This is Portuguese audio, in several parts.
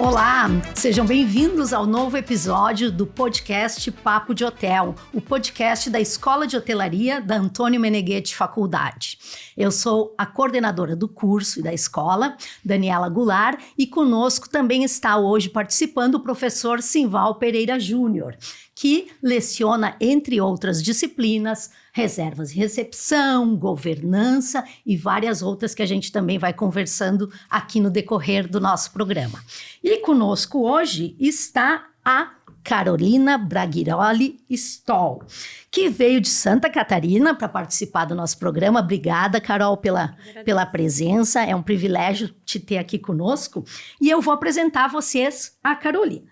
Olá, sejam bem-vindos ao novo episódio do podcast Papo de Hotel, o podcast da Escola de Hotelaria da Antônio Meneghetti Faculdade. Eu sou a coordenadora do curso e da escola, Daniela Goulart, e conosco também está hoje participando o professor Simval Pereira Júnior, que leciona, entre outras disciplinas, reservas e recepção, governança e várias outras que a gente também vai conversando aqui no decorrer do nosso programa. E conosco hoje está a Carolina Braghiroli Stoll, que veio de Santa Catarina para participar do nosso programa. Obrigada, Carol, pela presença. É um privilégio te ter aqui conosco. E eu vou apresentar a vocês a Carolina.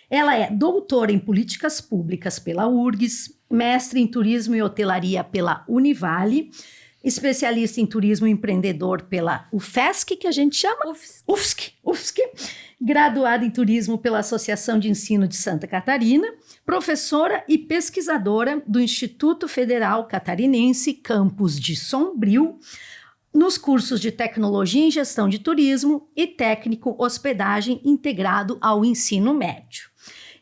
Ela é doutora em Políticas Públicas pela URGS, mestre em Turismo e Hotelaria pela Univale, especialista em Turismo Empreendedor pela UFESC, que a gente chama? UFSC. Graduada em Turismo pela Associação de Ensino de Santa Catarina, professora e pesquisadora do Instituto Federal Catarinense, campus de Sombrio, nos cursos de Tecnologia em Gestão de Turismo e Técnico Hospedagem integrado ao ensino médio.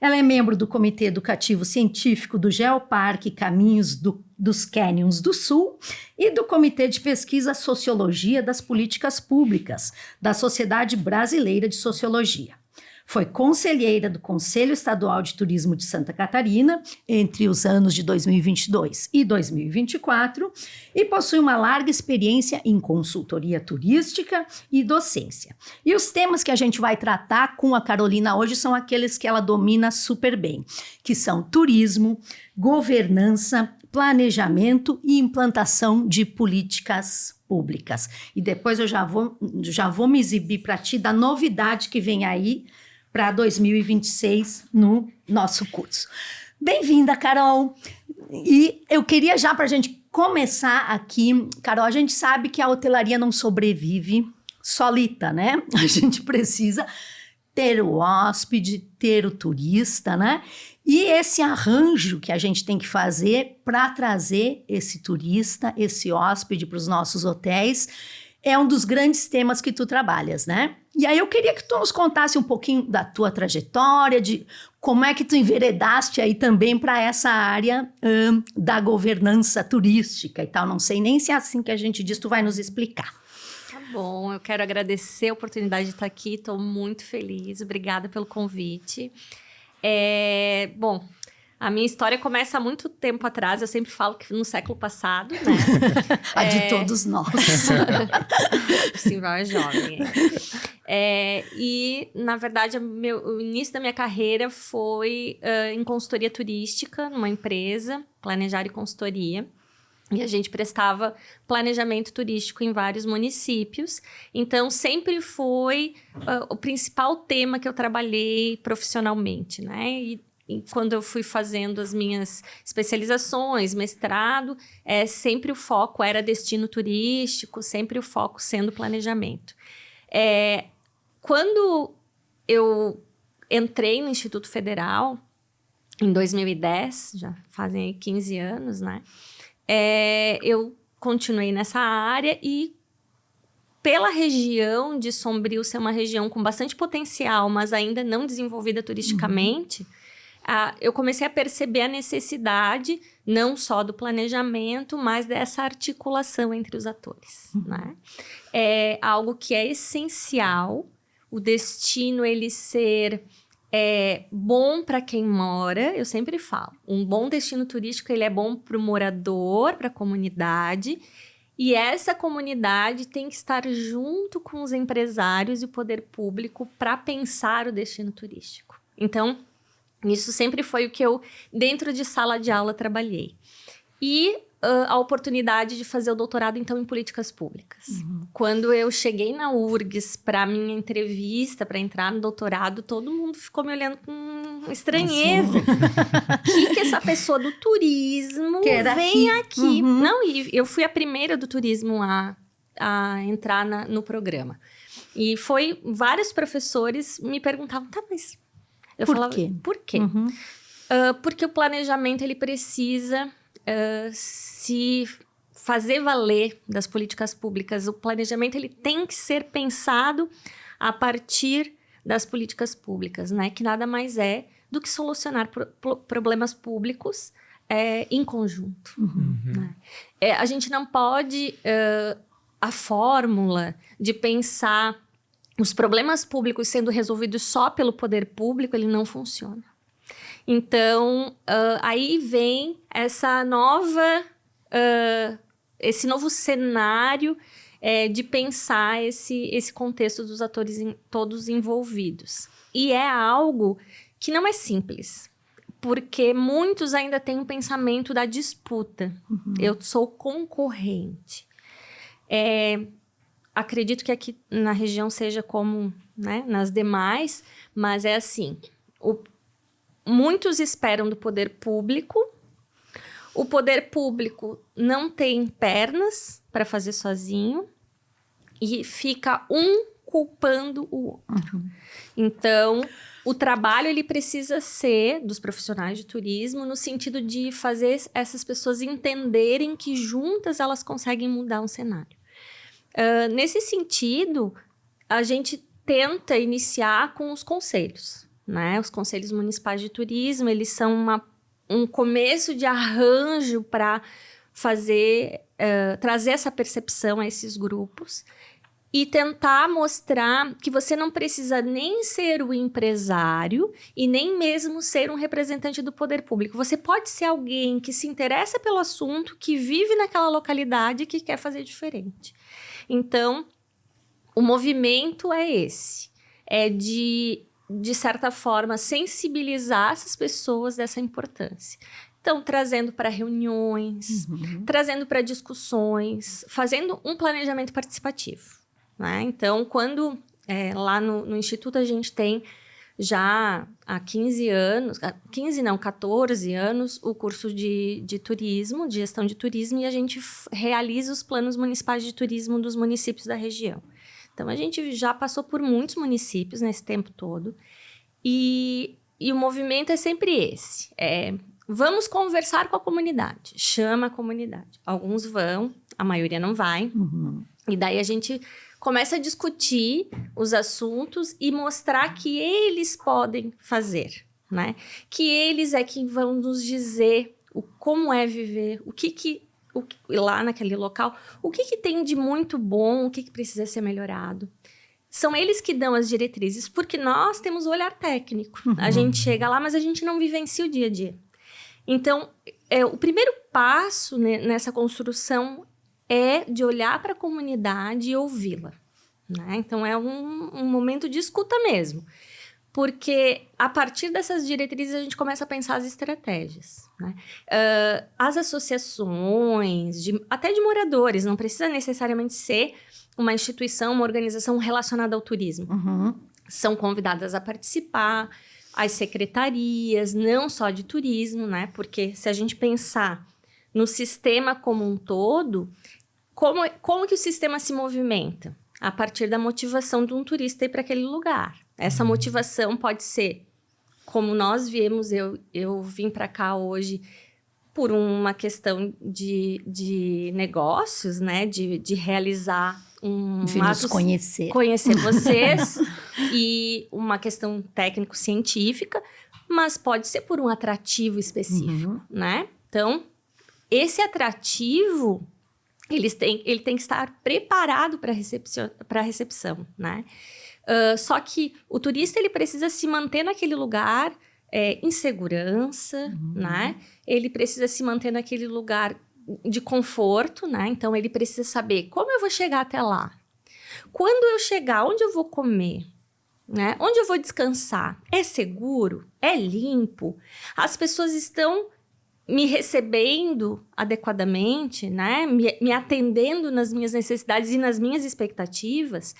Ela é membro do Comitê Educativo Científico do Geoparque Caminhos dos Canyons do Sul e do Comitê de Pesquisa Sociologia das Políticas Públicas da Sociedade Brasileira de Sociologia. Foi conselheira do Conselho Estadual de Turismo de Santa Catarina entre os anos de 2022 e 2024 e possui uma larga experiência em consultoria turística e docência. E os temas que a gente vai tratar com a Carolina hoje são aqueles que ela domina super bem, que são turismo, governança, planejamento e implantação de políticas públicas. E depois eu já vou me exibir para ti da novidade que vem aí para 2026 no nosso curso. Bem-vinda, Carol! E eu queria já, para a gente começar aqui, Carol, a gente sabe que a hotelaria não sobrevive solita, né? A gente precisa ter o hóspede, ter o turista, né? E esse arranjo que a gente tem que fazer para trazer esse turista, esse hóspede para os nossos hotéis, é um dos grandes temas que tu trabalhas, né? E aí eu queria que tu nos contasse um pouquinho da tua trajetória, de como é que tu enveredaste aí também para essa área da governança turística e tal. Não sei nem se é assim que a gente diz, tu vai nos explicar. Tá bom, eu quero agradecer a oportunidade de estar aqui, estou muito feliz, obrigada pelo convite. Bom, a minha história começa há muito tempo atrás, eu sempre falo que no século passado, né? A de todos nós. O Simval é jovem. E, na verdade, o início da minha carreira foi em consultoria turística, numa empresa, Planejar e Consultoria. E a gente prestava planejamento turístico em vários municípios. Então, sempre foi o principal tema que eu trabalhei profissionalmente, né? E quando eu fui fazendo as minhas especializações, mestrado, sempre o foco era destino turístico, sempre o foco sendo planejamento. Quando eu entrei no Instituto Federal, em 2010, já fazem aí 15 anos, né? Eu continuei nessa área e pela região de Sombrio ser uma região com bastante potencial, mas ainda não desenvolvida turisticamente, eu comecei a perceber a necessidade não só do planejamento, mas dessa articulação entre os atores, né? É algo que é essencial, o destino ele ser bom para quem mora, eu sempre falo, um bom destino turístico ele é bom para o morador, para a comunidade, e essa comunidade tem que estar junto com os empresários e o poder público para pensar o destino turístico. Então, isso sempre foi o que eu, dentro de sala de aula, trabalhei. E a oportunidade de fazer o doutorado, então, em políticas públicas. Quando eu cheguei na URGS para minha entrevista, para entrar no doutorado, todo mundo ficou me olhando com estranheza. Que essa pessoa do turismo vem aqui. Não, e eu fui a primeira do turismo a entrar no programa. E vários professores me perguntavam, tá, mas... Eu falava, por quê? Porque o planejamento, ele precisa se fazer valer das políticas públicas. O planejamento, ele tem que ser pensado a partir das políticas públicas, né? Que nada mais é do que solucionar problemas públicos em conjunto. Né? A gente não pode... a fórmula de pensar os problemas públicos sendo resolvidos só pelo poder público, ele não funciona. Então, aí vem essa esse novo cenário de pensar esse contexto dos atores todos envolvidos. E é algo que não é simples, porque muitos ainda têm um pensamento da disputa. Eu sou concorrente. Acredito que aqui na região seja como, né, nas demais, mas é assim, muitos esperam do poder público, o poder público não tem pernas para fazer sozinho e fica um culpando o outro. Então, o trabalho ele precisa ser dos profissionais de turismo no sentido de fazer essas pessoas entenderem que juntas elas conseguem mudar um cenário. Nesse sentido, a gente tenta iniciar com os conselhos, né? Os conselhos municipais de turismo, eles são um começo de arranjo para trazer essa percepção a esses grupos e tentar mostrar que você não precisa nem ser o empresário e nem mesmo ser um representante do poder público. Você pode ser alguém que se interessa pelo assunto, que vive naquela localidade e que quer fazer diferente. Então, o movimento é esse. De certa forma, sensibilizar essas pessoas dessa importância. Então, trazendo para reuniões, trazendo para discussões, fazendo um planejamento participativo. Né? Então, quando lá no Instituto a gente tem já há 14 anos, o curso de turismo, de gestão de turismo, e a gente realiza os planos municipais de turismo dos municípios da região. Então, a gente já passou por muitos municípios nesse tempo todo, e o movimento é sempre esse. Vamos conversar com a comunidade, chama a comunidade. Alguns vão, a maioria não vai, e daí a gente começa a discutir os assuntos e mostrar que eles podem fazer, né? Que eles é que vão nos dizer como é viver, lá naquele local, o que tem de muito bom, o que precisa ser melhorado. São eles que dão as diretrizes, porque nós temos o olhar técnico. A gente chega lá, mas a gente não vivencia o dia a dia. Então, o primeiro passo nessa construção é de olhar para a comunidade e ouvi-la. Né? Então, é um momento de escuta mesmo. Porque, a partir dessas diretrizes, a gente começa a pensar as estratégias. Né? As associações, até de moradores, não precisa necessariamente ser uma instituição, uma organização relacionada ao turismo. São convidadas a participar, as secretarias, não só de turismo, né? Porque se a gente pensar no sistema como um todo, como que o sistema se movimenta? A partir da motivação de um turista ir para aquele lugar. Essa motivação pode ser, como nós viemos, eu vim para cá hoje por uma questão de negócios, né? De realizar conhecer vocês e uma questão técnico-científica, mas pode ser por um atrativo específico, né? Então, esse atrativo, ele tem que estar preparado para a recepção, né? Só que o turista, ele precisa se manter naquele lugar em segurança, né? Ele precisa se manter naquele lugar de conforto, né? Então, ele precisa saber como eu vou chegar até lá. Quando eu chegar, onde eu vou comer? Né? Onde eu vou descansar? É seguro? É limpo? As pessoas estão me recebendo adequadamente, né? Me atendendo nas minhas necessidades e nas minhas expectativas.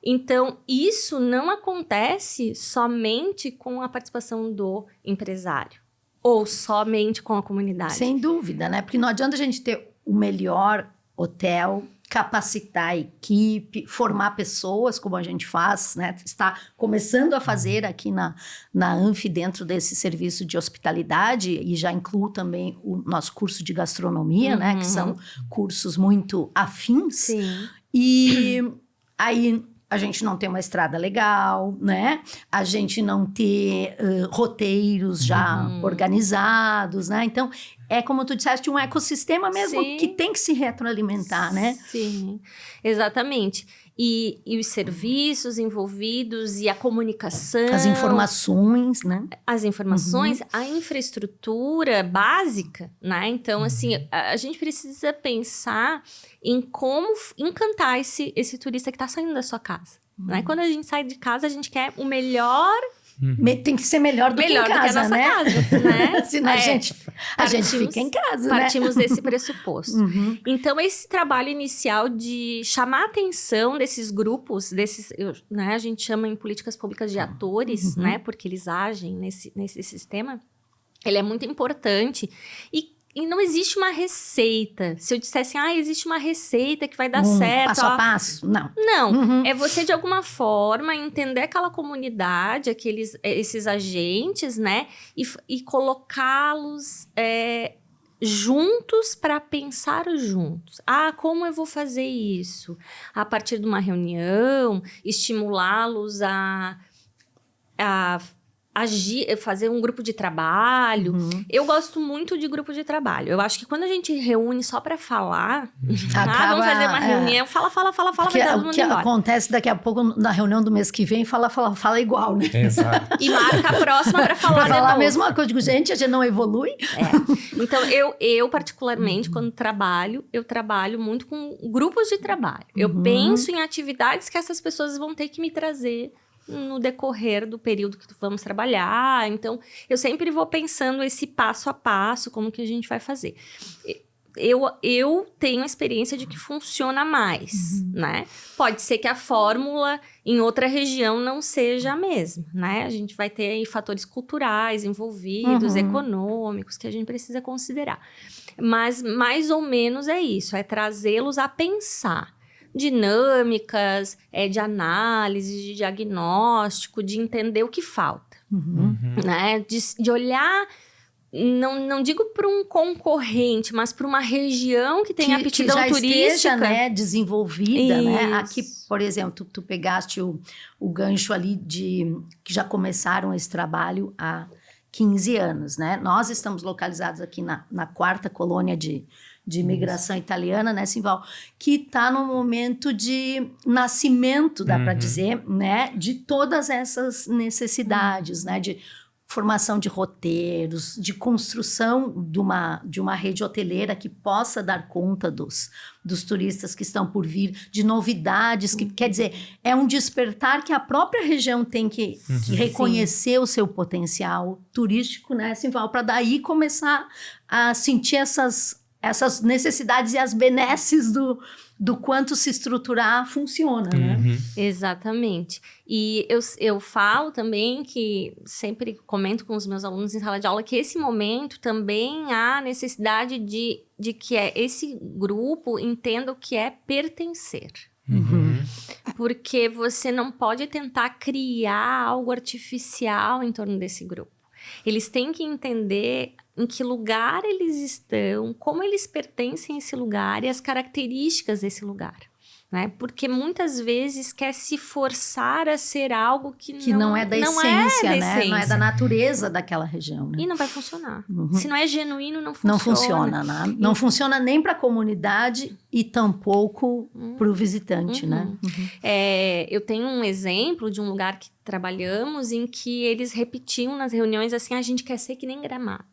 Então, isso não acontece somente com a participação do empresário ou somente com a comunidade. Sem dúvida, né? Porque não adianta a gente ter o melhor hotel, capacitar a equipe, formar pessoas, como a gente faz, né? Está começando a fazer aqui na ANF, dentro desse serviço de hospitalidade, e já incluo também o nosso curso de gastronomia, né? Que são cursos muito afins. Sim. E aí a gente não ter uma estrada legal, né? A gente não ter roteiros já organizados, né? Então, é como tu disseste, um ecossistema mesmo Sim. que tem que se retroalimentar, né? Sim, exatamente. E os serviços envolvidos e a comunicação... As informações, né? As informações, a infraestrutura básica, né? Então, assim, a gente precisa pensar em como encantar esse turista que está saindo da sua casa, né? Quando a gente sai de casa, a gente quer o melhor... Tem que ser melhor do que em casa, que a nossa né? casa, né? Senão a gente fica em casa, né? Partimos desse pressuposto. Então, esse trabalho inicial de chamar a atenção desses grupos, né? A gente chama em políticas públicas de atores, né? Porque eles agem nesse sistema. Ele é muito importante. E não existe uma receita. Se eu dissesse, existe uma receita que vai dar certo. Passo a passo? Não. Não. É você, de alguma forma, entender aquela comunidade, esses agentes, né? E colocá-los juntos para pensar juntos. Como eu vou fazer isso? A partir de uma reunião, estimulá-los a agir, fazer um grupo de trabalho. Eu gosto muito de grupo de trabalho. Eu acho que quando a gente reúne só para falar, vamos fazer uma reunião, fala, vai todo mundo embora. Acontece daqui a pouco, na reunião do mês que vem, fala igual, né? Exato. E marca a próxima para falar de novo. a mesma coisa. Digo, gente, a gente não evolui. Então, eu particularmente, quando eu trabalho muito com grupos de trabalho. Eu penso em atividades que essas pessoas vão ter que me trazer no decorrer do período que vamos trabalhar. Então, eu sempre vou pensando esse passo a passo, como que a gente vai fazer. Eu tenho a experiência de que funciona mais, né? Pode ser que a fórmula em outra região não seja a mesma, né? A gente vai ter aí fatores culturais envolvidos, econômicos, que a gente precisa considerar. Mas, mais ou menos é isso, é trazê-los a pensar. Dinâmicas, de análise, de diagnóstico, de entender o que falta, né? De olhar, não digo para um concorrente, mas para uma região que tem aptidão que já turística. Esteja, né, desenvolvida, Isso. né? Aqui, por exemplo, tu pegaste o gancho ali que já começaram esse trabalho há 15 anos, né? Nós estamos localizados aqui na 4ª colônia de imigração italiana, né, Simval? Que está no momento de nascimento, dá para dizer, né? De todas essas necessidades, né? De formação de roteiros, de construção de uma rede hoteleira que possa dar conta dos turistas que estão por vir, de novidades, que quer dizer, é um despertar que a própria região tem que reconhecer o seu potencial turístico, né, Simval? Para daí começar a sentir essas necessidades e as benesses do quanto se estruturar funciona, né? Exatamente. E eu falo também que sempre comento com os meus alunos em sala de aula que esse momento também há necessidade de que esse grupo entenda o que é pertencer. Porque você não pode tentar criar algo artificial em torno desse grupo. Eles têm que entender em que lugar eles estão, como eles pertencem a esse lugar e as características desse lugar, né? Porque muitas vezes quer se forçar a ser algo que não é da essência, né? Não é da natureza daquela região, né? E não vai funcionar. Se não é genuíno, não funciona. Não funciona, né? Não funciona nem para a comunidade e tampouco para o visitante, né? Eu tenho um exemplo de um lugar que trabalhamos em que eles repetiam nas reuniões assim, a gente quer ser que nem Gramado.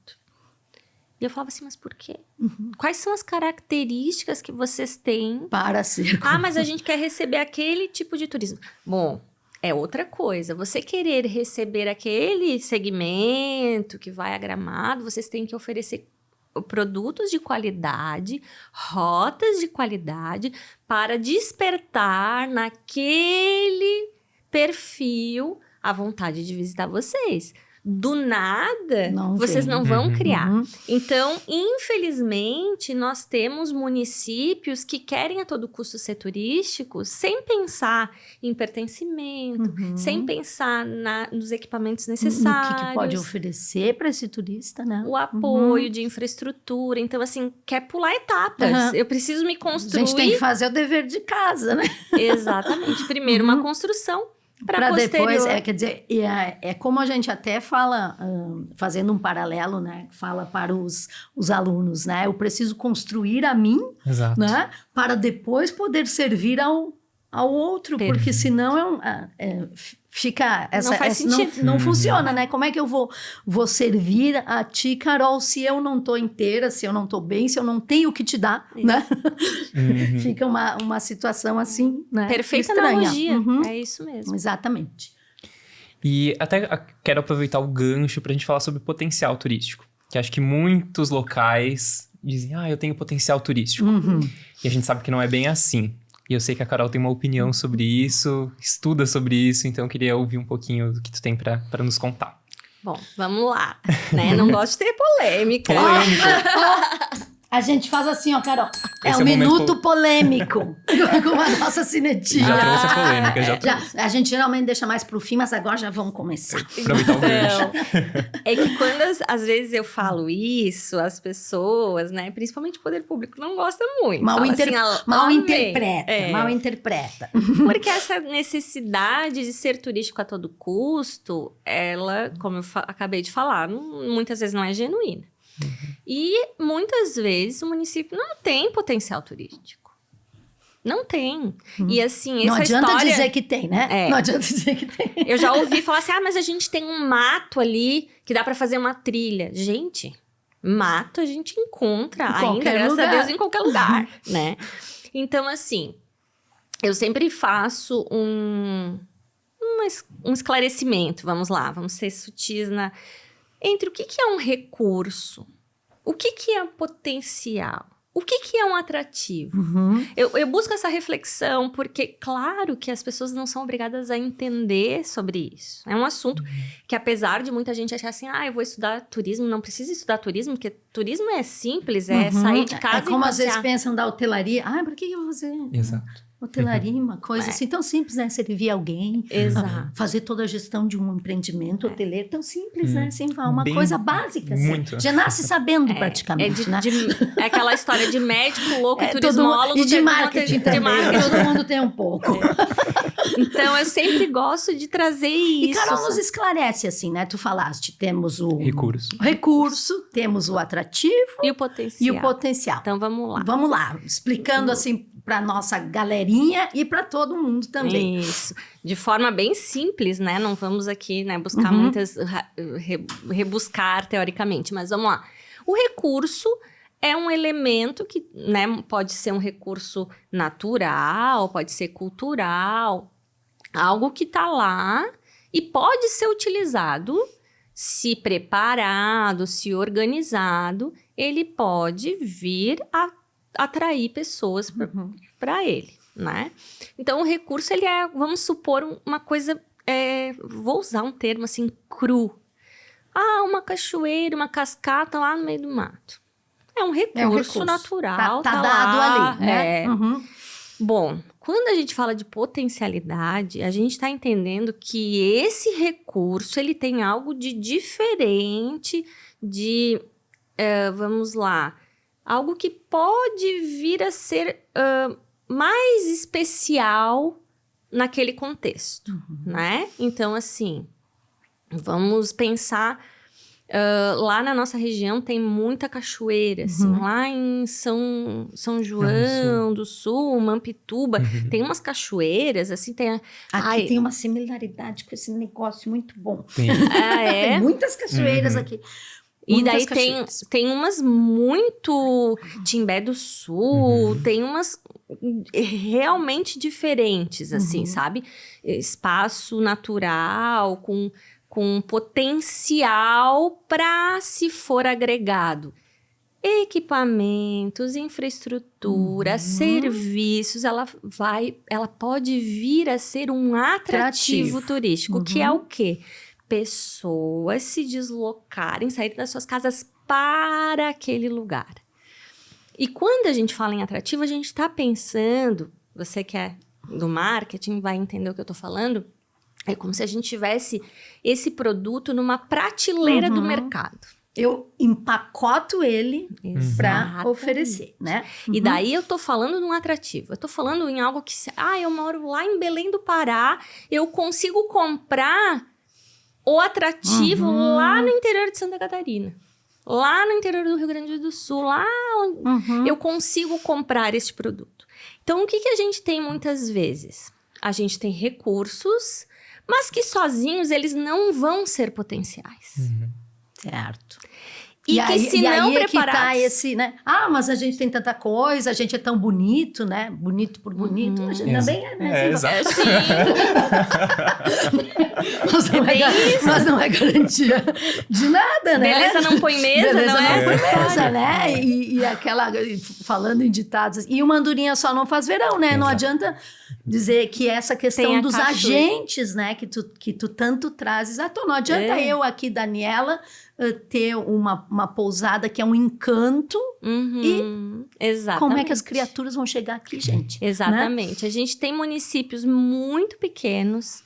E eu falava assim, mas por quê? Quais são as características que vocês têm? Para ser... mas a gente quer receber aquele tipo de turismo. Bom, é outra coisa. Você querer receber aquele segmento que vai a Gramado, vocês têm que oferecer produtos de qualidade, rotas de qualidade, para despertar naquele perfil a vontade de visitar vocês. do nada, vocês vem. não vão criar. Então, infelizmente, nós temos municípios que querem a todo custo ser turísticos sem pensar em pertencimento, sem pensar nos equipamentos necessários. No que pode oferecer para esse turista, né? O apoio de infraestrutura. Então, assim, quer pular etapas. Eu preciso me construir. A gente tem que fazer o dever de casa, né? Exatamente. Primeiro, uma construção. Para depois, quer dizer, é como a gente até fala, fazendo um paralelo, né? Fala para os alunos, né? Eu preciso construir a mim, né? Para depois poder servir ao outro, porque senão fica... não faz sentido. Não funciona, né? Como é que eu vou servir a ti, Carol, se eu não tô inteira, se eu não tô bem, se eu não tenho o que te dar, né? Fica uma situação assim, né? Perfeita estranha. Analogia, é isso mesmo. Exatamente. E até quero aproveitar o gancho pra gente falar sobre potencial turístico, que acho que muitos locais dizem, eu tenho potencial turístico. E a gente sabe que não é bem assim. E eu sei que a Carol tem uma opinião sobre isso, estuda sobre isso, então eu queria ouvir um pouquinho do que tu tem pra nos contar. Bom, vamos lá, né? Não gosto de ter polêmica. A gente faz assim, ó, Carol. Esse é um minuto polêmico. Com a nossa cinetinha. Já trouxe a polêmica, a gente geralmente deixa mais pro fim, mas agora já vamos começar. Aproveitar o gancho. É que quando às vezes eu falo isso, as pessoas, né, principalmente o poder público, não gostam muito. Mal interpreta. interpreta. Porque essa necessidade de ser turístico a todo custo, ela, como eu acabei de falar, muitas vezes não é genuína. E muitas vezes o município não tem potencial turístico. Não tem. E assim, essa não adianta história... dizer que tem, né? Não adianta dizer que tem. Eu já ouvi falar assim, mas a gente tem um mato ali que dá pra fazer uma trilha. Gente, mato a gente encontra ainda, graças a Deus, em qualquer lugar, né? Então, assim, eu sempre faço um esclarecimento, vamos lá, vamos ser sutis entre o que é um recurso, o que é potencial, o que é um atrativo. Eu busco essa reflexão porque, claro, que as pessoas não são obrigadas a entender sobre isso. É um assunto que, apesar de muita gente achar assim, eu vou estudar turismo, não precisa estudar turismo, porque turismo é simples, é sair de casa e como passear. às vezes pensam da hotelaria, por que eu vou fazer? Exato. Hotelaria, uma coisa assim tão simples, né? Servir alguém, fazer toda a gestão de um empreendimento hoteleiro, tão simples, né? Assim, uma coisa básica. Muito. Assim. Já nasce sabendo praticamente, né? É aquela história de médico, louco e turismólogo. E de marketing também, todo mundo tem um pouco. Então, eu sempre gosto de trazer isso. E Carol nos esclarece assim, né? Tu falaste, temos o... Recurso, temos o atrativo... E o potencial. Então, vamos lá. Vamos lá, explicando assim para nossa galerinha e para todo mundo também. Isso. De forma bem simples, né? Não vamos aqui, né, buscar muitas... rebuscar teoricamente, mas vamos lá. O recurso é um elemento que, né, pode ser um recurso natural, pode ser cultural, algo que está lá e pode ser utilizado, se preparado, se organizado, ele pode vir a atrair pessoas para ele, né? Então, o recurso, ele é, vamos supor, uma coisa, vou usar um termo assim, cru. Uma cachoeira, uma cascata lá no meio do mato. É um recurso natural. Tá dado lá, ali, né? Bom, quando a gente fala de potencialidade, a gente está entendendo que esse recurso, ele tem algo de diferente, vamos lá, algo que pode vir a ser mais especial naquele contexto, né? Então, assim, vamos pensar... lá na nossa região tem muita cachoeira, assim, lá em São João do Sul, Mampituba, tem umas cachoeiras, assim, Aqui tem uma similaridade com esse negócio muito bom. Tem. Tem muitas cachoeiras aqui. E daí tem umas muito... Timbé do Sul, tem umas realmente diferentes, assim, sabe? Espaço natural, com potencial para, se for agregado, equipamentos, infraestrutura, serviços, ela pode vir a ser um atrativo turístico, que é o quê? pessoas se deslocarem, saírem das suas casas para aquele lugar. E quando a gente fala em atrativo, a gente está pensando, você que é do marketing vai entender o que eu estou falando, é como se a gente tivesse esse produto numa prateleira do mercado. Eu empacoto ele para Exatamente. oferecer, né? E daí eu tô falando de um atrativo. Eu tô falando em algo que... eu moro lá em Belém do Pará, eu consigo comprar o atrativo lá no interior de Santa Catarina. Lá no interior do Rio Grande do Sul, lá onde eu consigo comprar este produto. Então, o que a gente tem muitas vezes? A gente tem recursos, mas que sozinhos eles não vão ser potenciais. Certo. E que se não aí é que tá preparados... esse, né? Mas a gente tem tanta coisa, a gente é tão bonito, né? Bonito por bonito. A gente também é, né? Exato. Mas não é garantia de nada, né? Beleza não põe mesa, Beleza não é? põe mesa, né? E aquela, falando em ditados, e uma andorinha só não faz verão, né? Não adianta dizer que essa questão dos agentes, né? Que tu tanto trazes. Não adianta eu aqui, Daniela, ter uma pousada que é um encanto Exatamente. Como é que as criaturas vão chegar aqui, gente? Exatamente. Né? A gente tem municípios muito pequenos,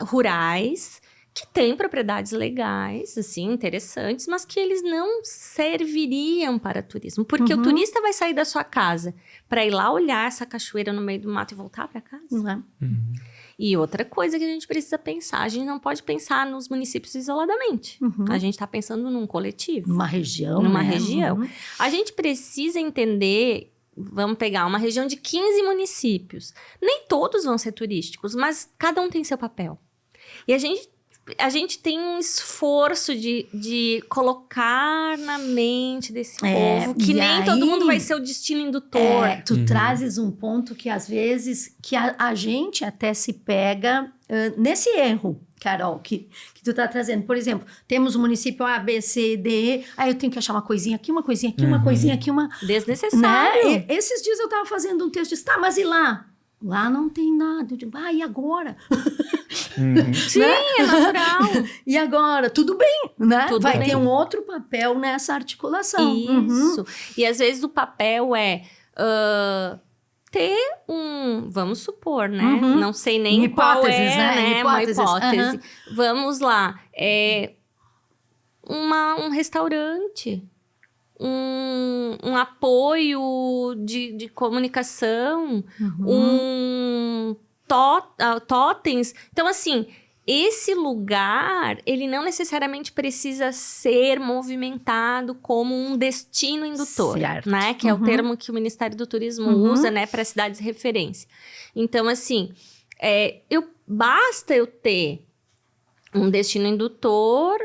rurais, que têm propriedades legais, assim, interessantes, mas que eles não serviriam para turismo. Porque o turista vai sair da sua casa para ir lá olhar essa cachoeira no meio do mato e voltar para casa. Não é? E outra coisa que a gente precisa pensar, a gente não pode pensar nos municípios isoladamente. A gente está pensando num coletivo. Numa região, Numa né? região. A gente precisa entender, vamos pegar uma região de 15 municípios. Nem todos vão ser turísticos, mas cada um tem seu papel. E a gente tem um esforço de colocar na mente desse povo que nem todo mundo vai ser o destino indutor. Tu trazes um ponto que às vezes que a gente até se pega nesse erro, Carol, que tu tá trazendo. Por exemplo, temos o município A, B, C, D, E, aí eu tenho que achar uma coisinha aqui, uma coisinha aqui, uma coisinha aqui, uma... Desnecessário. Né? Esses dias eu tava fazendo um texto e disse, mas e lá? Lá não tem nada. Eu digo, e agora? Sim, é natural. E agora? Tudo bem, né? Vai bem. ter um outro papel nessa articulação. Isso. E às vezes o papel é ter vamos supor, né? Não sei nem qual é, né? Uma hipótese. Vamos lá. Um restaurante. Um apoio de comunicação, totens. Então, assim, esse lugar, ele não necessariamente precisa ser movimentado como um destino indutor, certo. né? Que é o termo que o Ministério do Turismo usa, né? Para cidades de referência. Então, assim, basta eu ter um destino indutor,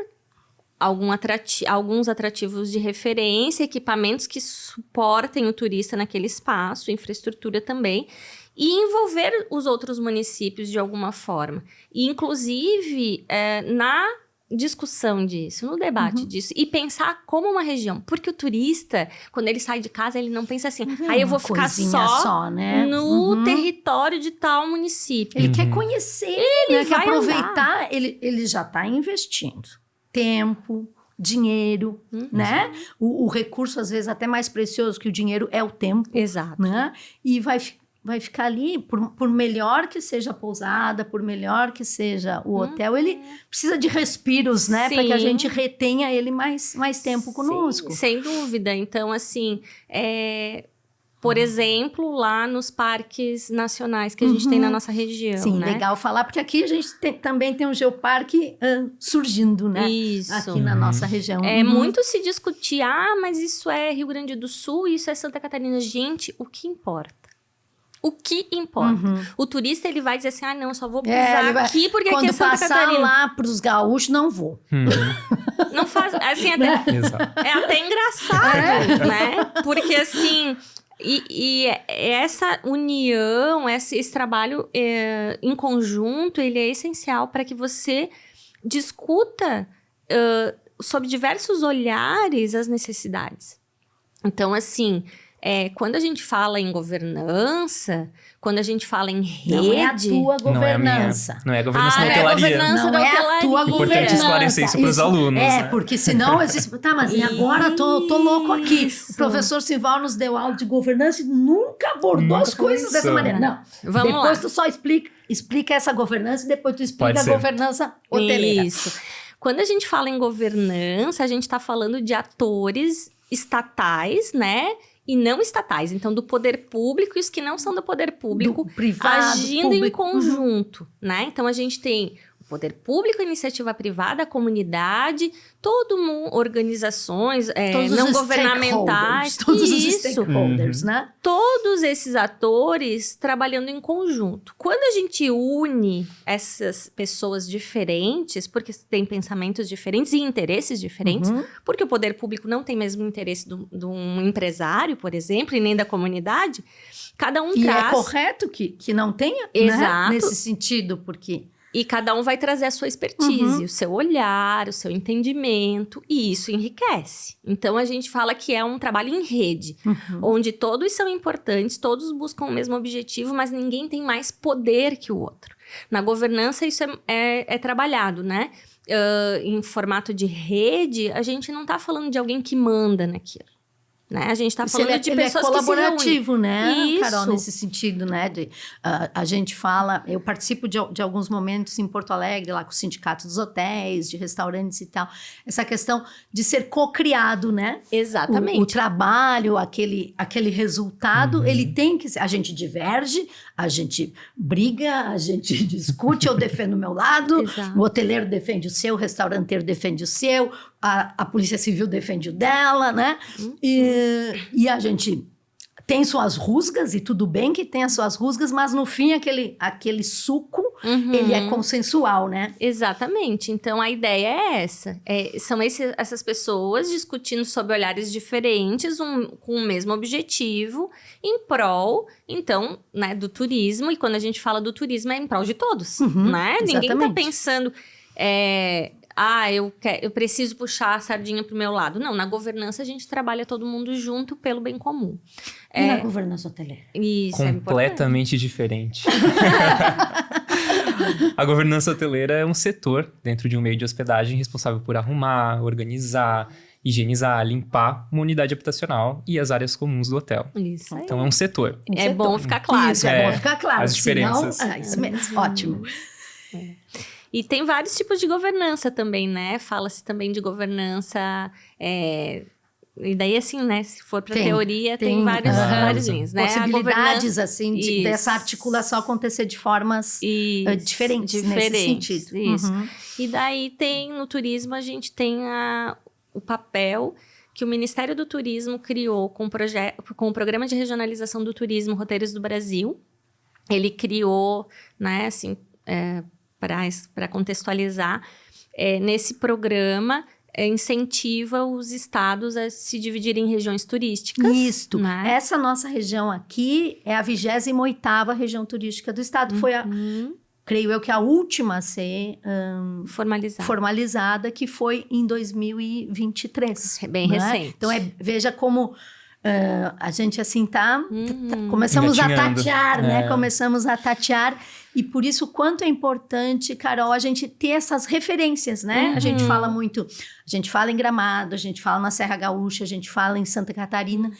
alguns atrativos de referência, equipamentos que suportem o turista naquele espaço, infraestrutura também, e envolver os outros municípios de alguma forma. E, inclusive, na discussão disso, no debate disso, e pensar como uma região. Porque o turista, quando ele sai de casa, ele não pensa assim, eu vou ficar só né? no território de tal município. Ele quer conhecer, ele quer aproveitar, ele já está investindo. Tempo, dinheiro, né? O recurso, às vezes, até mais precioso que o dinheiro é o tempo. Exato. Né? E vai ficar ali, por melhor que seja a pousada, por melhor que seja o hotel, ele precisa de respiros, né? Para que a gente retenha ele mais tempo conosco. Sim, sem dúvida. Então, assim, por exemplo, lá nos parques nacionais que a gente tem na nossa região, Sim, né? legal falar, porque aqui a gente também tem um geoparque surgindo, né? Isso. Aqui na nossa região. Muito se discutir, mas isso é Rio Grande do Sul, isso é Santa Catarina. Gente, o que importa? O que importa? O turista, ele vai dizer assim, não, só vou pisar aqui porque aqui é Santa Catarina. Quando passar lá pros gaúchos, não vou. Não faz, assim, é até engraçado, né? Porque, assim... E essa união, esse trabalho em conjunto, ele é essencial para que você discuta sob diversos olhares as necessidades. Então, assim, Quando a gente fala em governança, quando a gente fala em rede... Não é a tua governança. Não é a governança da não é a hotelaria. governança Não é a tua Importante governança. esclarecer isso pros alunos, né? Porque senão existe... Tá, mas e agora tô louco aqui. Isso. O professor Simval nos deu aula de governança e nunca abordou as coisas dessa maneira. Não. Vamos depois lá. tu só explica essa governança e depois tu explica Pode a ser. governança hoteleira. Isso. Quando a gente fala em governança, a gente está falando de atores estatais, né? E não estatais. Então, do poder público e os que não são do poder público, Do privado, agindo público. em conjunto, né? Então, a gente tem o poder público, a iniciativa privada, a comunidade, todo mundo, organizações Todos não os governamentais. stakeholders, todos os Isso. stakeholders, né? Todos esses atores trabalhando em conjunto. Quando a gente une essas pessoas diferentes, porque tem pensamentos diferentes e interesses diferentes, Uhum. porque o poder público não tem mesmo interesse de um empresário, por exemplo, e nem da comunidade, cada um E traz... é correto que não tenha, Exato. né? Nesse sentido, porque... E cada um vai trazer a sua expertise, o seu olhar, o seu entendimento, e isso enriquece. Então, a gente fala que é um trabalho em rede, onde todos são importantes, todos buscam o mesmo objetivo, mas ninguém tem mais poder que o outro. Na governança, isso é trabalhado, né? Em formato de rede, a gente não está falando de alguém que manda naquilo. Né? A gente está falando de pessoas que se reúnem. colaborativo, né, Isso. Carol, nesse sentido, né, a gente fala, eu participo de alguns momentos em Porto Alegre, lá com o sindicato dos hotéis, de restaurantes e tal, essa questão de ser co-criado, né? Exatamente. O trabalho, aquele resultado, ele tem que ser, a gente diverge, a gente briga, a gente discute, eu defendo o meu lado, Exato. o hoteleiro defende o seu, o restauranteiro defende o seu, a Polícia Civil defende o dela, né? E a gente tem suas rusgas, e tudo bem que tem as suas rusgas, mas no fim aquele suco, ele é consensual, né? Exatamente. Então, a ideia é essa. São essas pessoas discutindo sob olhares diferentes, com o mesmo objetivo, em prol, então, né, do turismo. E quando a gente fala do turismo, é em prol de todos, né? Ninguém tá exatamente. pensando... eu preciso puxar a sardinha pro meu lado. Não, na governança a gente trabalha todo mundo junto pelo bem comum. E na governança hoteleira? Isso é importante. Completamente diferente. A governança hoteleira é um setor dentro de um meio de hospedagem responsável por arrumar, organizar, higienizar, limpar uma unidade habitacional e as áreas comuns do hotel. Isso aí. Então é um setor. É bom ficar claro. Isso, é bom ficar claro. As diferenças. Senão, isso mesmo, ótimo. E tem vários tipos de governança também, né? Fala-se também de governança... E daí, assim, né? Se for para teoria, tem várias linhas, né? Possibilidades, assim, Isso. dessa articulação acontecer de formas diferentes nesse sentido. Isso. E daí no turismo, a gente tem o papel que o Ministério do Turismo criou com o Programa de Regionalização do Roteiros do Brasil. Ele criou, né, assim... para contextualizar, nesse programa incentiva os estados a se dividirem em regiões turísticas. Isto. Né? Essa nossa região aqui é a 28ª região turística do estado. Foi creio eu que a última a ser formalizada, que foi em 2023. Bem recente. Então, veja como... a gente assim começamos a tatear, né? Começamos a tatear, e por isso quanto é importante, Carol, a gente ter essas referências, né? A gente fala muito, a gente fala em Gramado, a gente fala na Serra Gaúcha, a gente fala em Santa Catarina,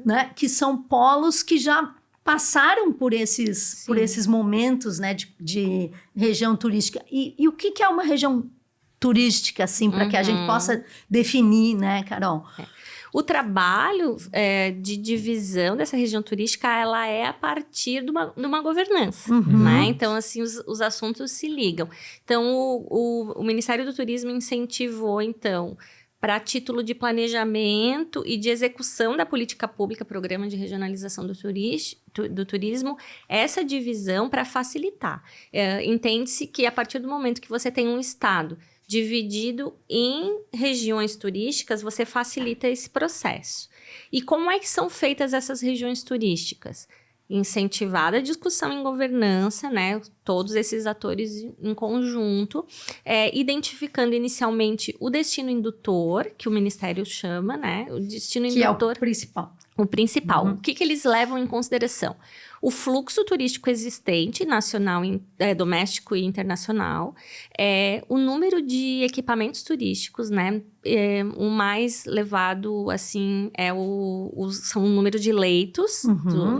né? Que são polos que já passaram por esses momentos, né? De região turística. E o que é uma região turística, assim, para que a gente possa definir, né, Carol? O trabalho de divisão dessa região turística, ela é a partir de uma governança, né? Então, assim, os assuntos se ligam. Então, o Ministério do Turismo incentivou, então, para título de planejamento e de execução da política pública, Programa de Regionalização do Turismo, essa divisão para facilitar. Entende-se que a partir do momento que você tem um estado dividido em regiões turísticas, você facilita esse processo. E como é que são feitas essas regiões turísticas? Incentivada a discussão em governança, né? Todos esses atores em conjunto, identificando inicialmente o destino indutor, que o Ministério chama, né? O destino indutor. Que é o principal. O principal, o que eles levam em consideração? O fluxo turístico existente, nacional, doméstico e internacional, o número de equipamentos turísticos, né? O mais levado, assim, são o número de leitos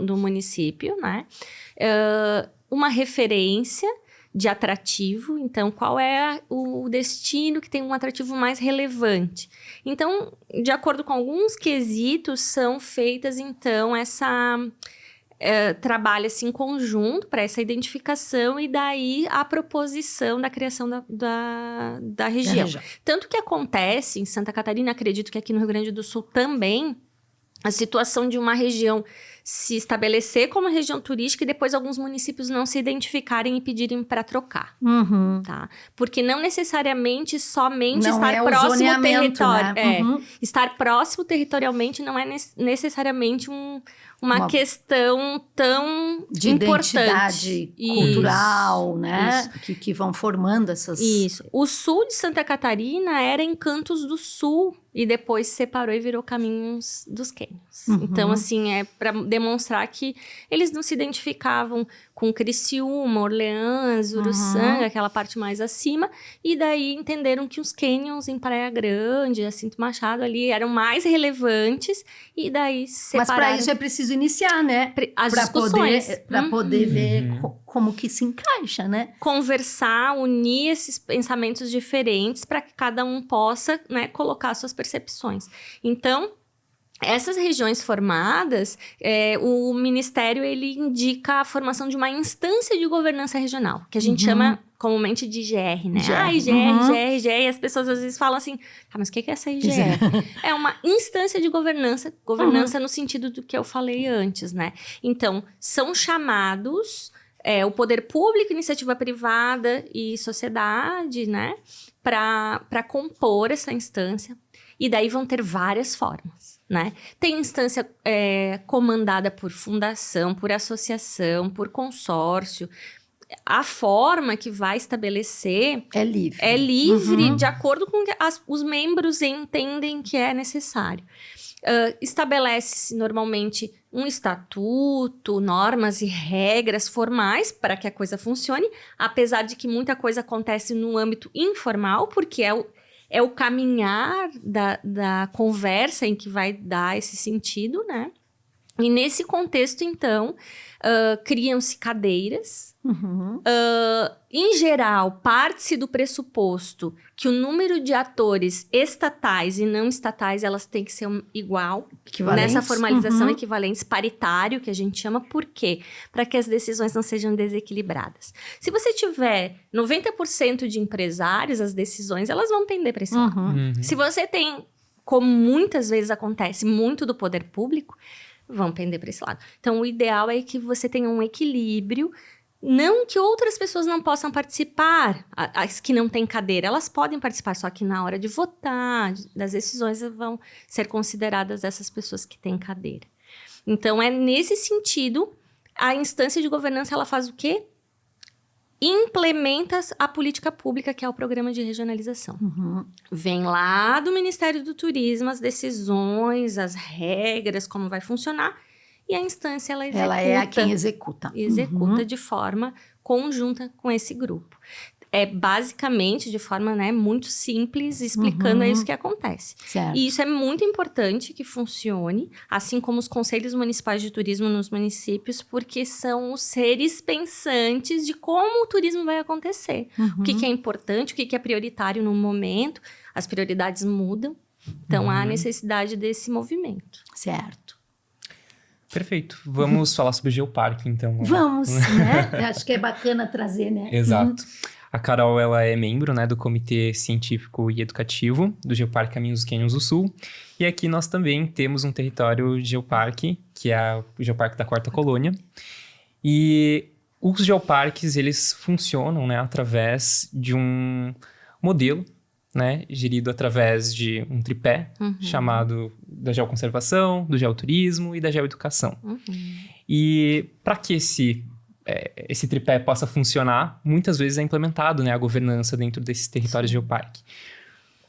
do município, né? Uma referência de atrativo, então, qual é o destino que tem um atrativo mais relevante. Então, de acordo com alguns quesitos, são feitas, então, trabalha-se em conjunto para essa identificação e daí a proposição da criação da região. Tanto que acontece em Santa Catarina, acredito que aqui no Rio Grande do Sul também, a situação de uma região se estabelecer como região turística e depois alguns municípios não se identificarem e pedirem para trocar, tá? Porque não necessariamente somente não estar próximo ao território. Né? Estar próximo territorialmente não é necessariamente uma questão tão de importante. Identidade cultural, né? Que vão formando essas... Isso. O sul de Santa Catarina era Encantos do Sul e depois se separou e virou Caminhos dos Quênios. Então, assim, para demonstrar que eles não se identificavam com Criciúma, Orleans, Uruçanga, aquela parte mais acima, e daí entenderam que os cânions em Praia Grande, Jacinto Machado ali, eram mais relevantes, e daí separaram. Mas para isso é preciso iniciar, né? As discussões. Para poder ver como que se encaixa, né? Conversar, unir esses pensamentos diferentes para que cada um possa, né, colocar suas percepções. Então, essas regiões formadas, o Ministério ele indica a formação de uma instância de governança regional, que a gente chama comumente de IGR, né? IGR, e as pessoas às vezes falam assim, mas o que é essa IGR? É uma instância de governança no sentido do que eu falei antes, né? Então, são chamados o poder público, iniciativa privada e sociedade, né? Para compor essa instância. E daí vão ter várias formas, né? Tem instância comandada por fundação, por associação, por consórcio. A forma que vai estabelecer... É livre. É livre, de acordo com o que os membros entendem que é necessário. Estabelece-se normalmente um estatuto, normas e regras formais para que a coisa funcione, apesar de que muita coisa acontece no âmbito informal, porque é o caminhar da conversa em que vai dar esse sentido, né? E nesse contexto, então, criam-se cadeiras. Em geral, parte-se do pressuposto que o número de atores estatais e não estatais, elas têm que ser igual. Nessa formalização equivalentes, paritário, que a gente chama. Por quê? Para que as decisões não sejam desequilibradas. Se você tiver 90% de empresários, as decisões, elas vão tender para esse lado. Se você tem, como muitas vezes acontece, muito do poder público, vão pender para esse lado. Então, o ideal é que você tenha um equilíbrio, não que outras pessoas não possam participar, as que não têm cadeira, elas podem participar, só que na hora de votar, das decisões vão ser consideradas essas pessoas que têm cadeira. Então, é nesse sentido, a instância de governança, ela faz o quê? Implementa a política pública, que é o programa de regionalização. Vem lá do Ministério do Turismo as decisões, as regras, como vai funcionar, e a instância, ela executa. Ela é a quem executa. Executa de forma conjunta com esse grupo. É basicamente, de forma, né, muito simples, explicando isso que acontece. Certo. E isso é muito importante que funcione, assim como os conselhos municipais de turismo nos municípios, porque são os seres pensantes de como o turismo vai acontecer. O que é importante, o que é prioritário no momento, as prioridades mudam, então há necessidade desse movimento. Certo. Perfeito. Vamos falar sobre o Geoparque, então. Vamos, né? Acho que é bacana trazer, né? Exato. A Carol, ela é membro, né, do Comitê Científico e Educativo do Geoparque Caminhos dos Quênios do Sul. E aqui nós também temos um território de geoparque, que é o Geoparque da Quarta Colônia. E os geoparques, eles funcionam, né, através de um modelo, né, gerido através de um tripé chamado da geoconservação, do geoturismo e da geoeducação. E para que esse tripé possa funcionar, muitas vezes é implementado, né, a governança dentro desses territórios de geoparque.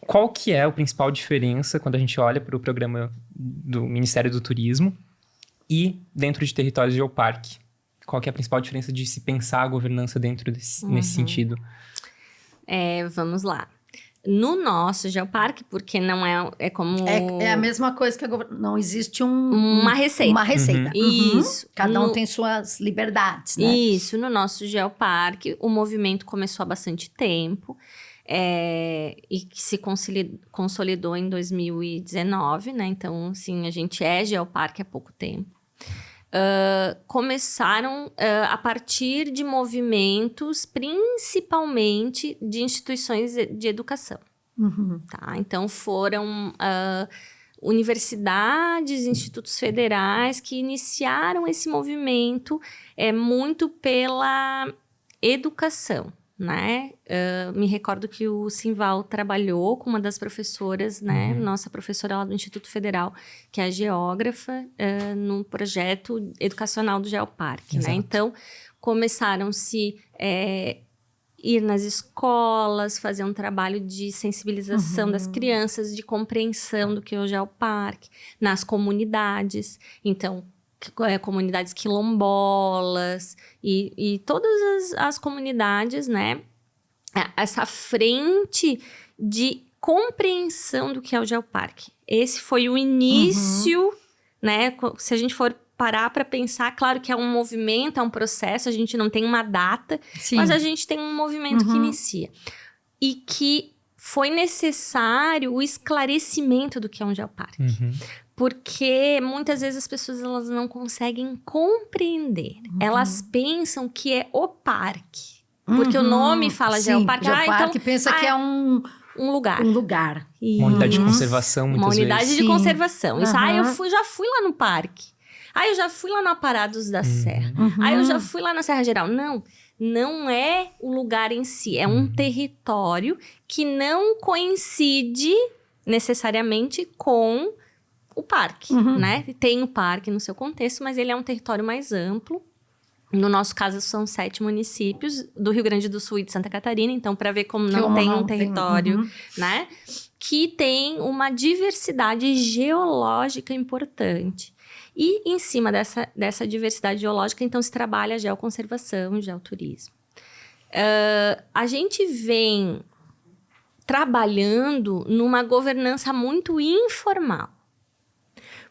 qual que é a principal diferença quando a gente olha para o programa do Ministério do Turismo e dentro de territórios de geoparque? Qual que é a principal diferença de se pensar a governança dentro nesse sentido? Vamos lá. No nosso geoparque, porque não é como... É a mesma coisa que não existe uma receita. Uma receita. Isso. Cada um tem suas liberdades, né? Isso. No nosso geoparque, o movimento começou há bastante tempo. E que se consolidou em 2019, né? Então, assim, a gente é geoparque há pouco tempo. Começaram a partir de movimentos, principalmente de instituições de educação. Tá? Então, foram universidades, institutos federais que iniciaram esse movimento muito pela educação. Né? Me recordo que o Simval trabalhou com uma das professoras, né? Nossa professora lá do Instituto Federal, que é a geógrafa, no projeto educacional do Geoparque, né? Então, começaram-se ir nas escolas, fazer um trabalho de sensibilização das crianças, de compreensão do que é o Geoparque, nas comunidades. Então, comunidades quilombolas e todas as comunidades, né? Essa frente de compreensão do que é o geoparque. Esse foi o início, né? Se a gente for parar para pensar, claro que é um movimento, é um processo, a gente não tem uma data, mas a gente tem um movimento que inicia. E que foi necessário o esclarecimento do que é um geoparque. Porque muitas vezes as pessoas elas não conseguem compreender. Elas pensam que é o parque. Porque o nome fala geoparque. Geoparque então, pensa que é um lugar. Um lugar. Uma unidade de conservação, muitas vezes. Uma unidade de conservação. Isso, eu já fui lá no parque. Eu já fui lá no Aparados da Serra. Eu já fui lá na Serra Geral. Não é o lugar em si. É um território que não coincide necessariamente com o parque, né? Tem o parque no seu contexto, mas ele é um território mais amplo. No nosso caso, são 7 municípios do Rio Grande do Sul e de Santa Catarina. Então, para ver como não tem um território, né? Que tem uma diversidade geológica importante. E, em cima dessa diversidade geológica, então, se trabalha a geoconservação e geoturismo. A gente vem trabalhando numa governança muito informal.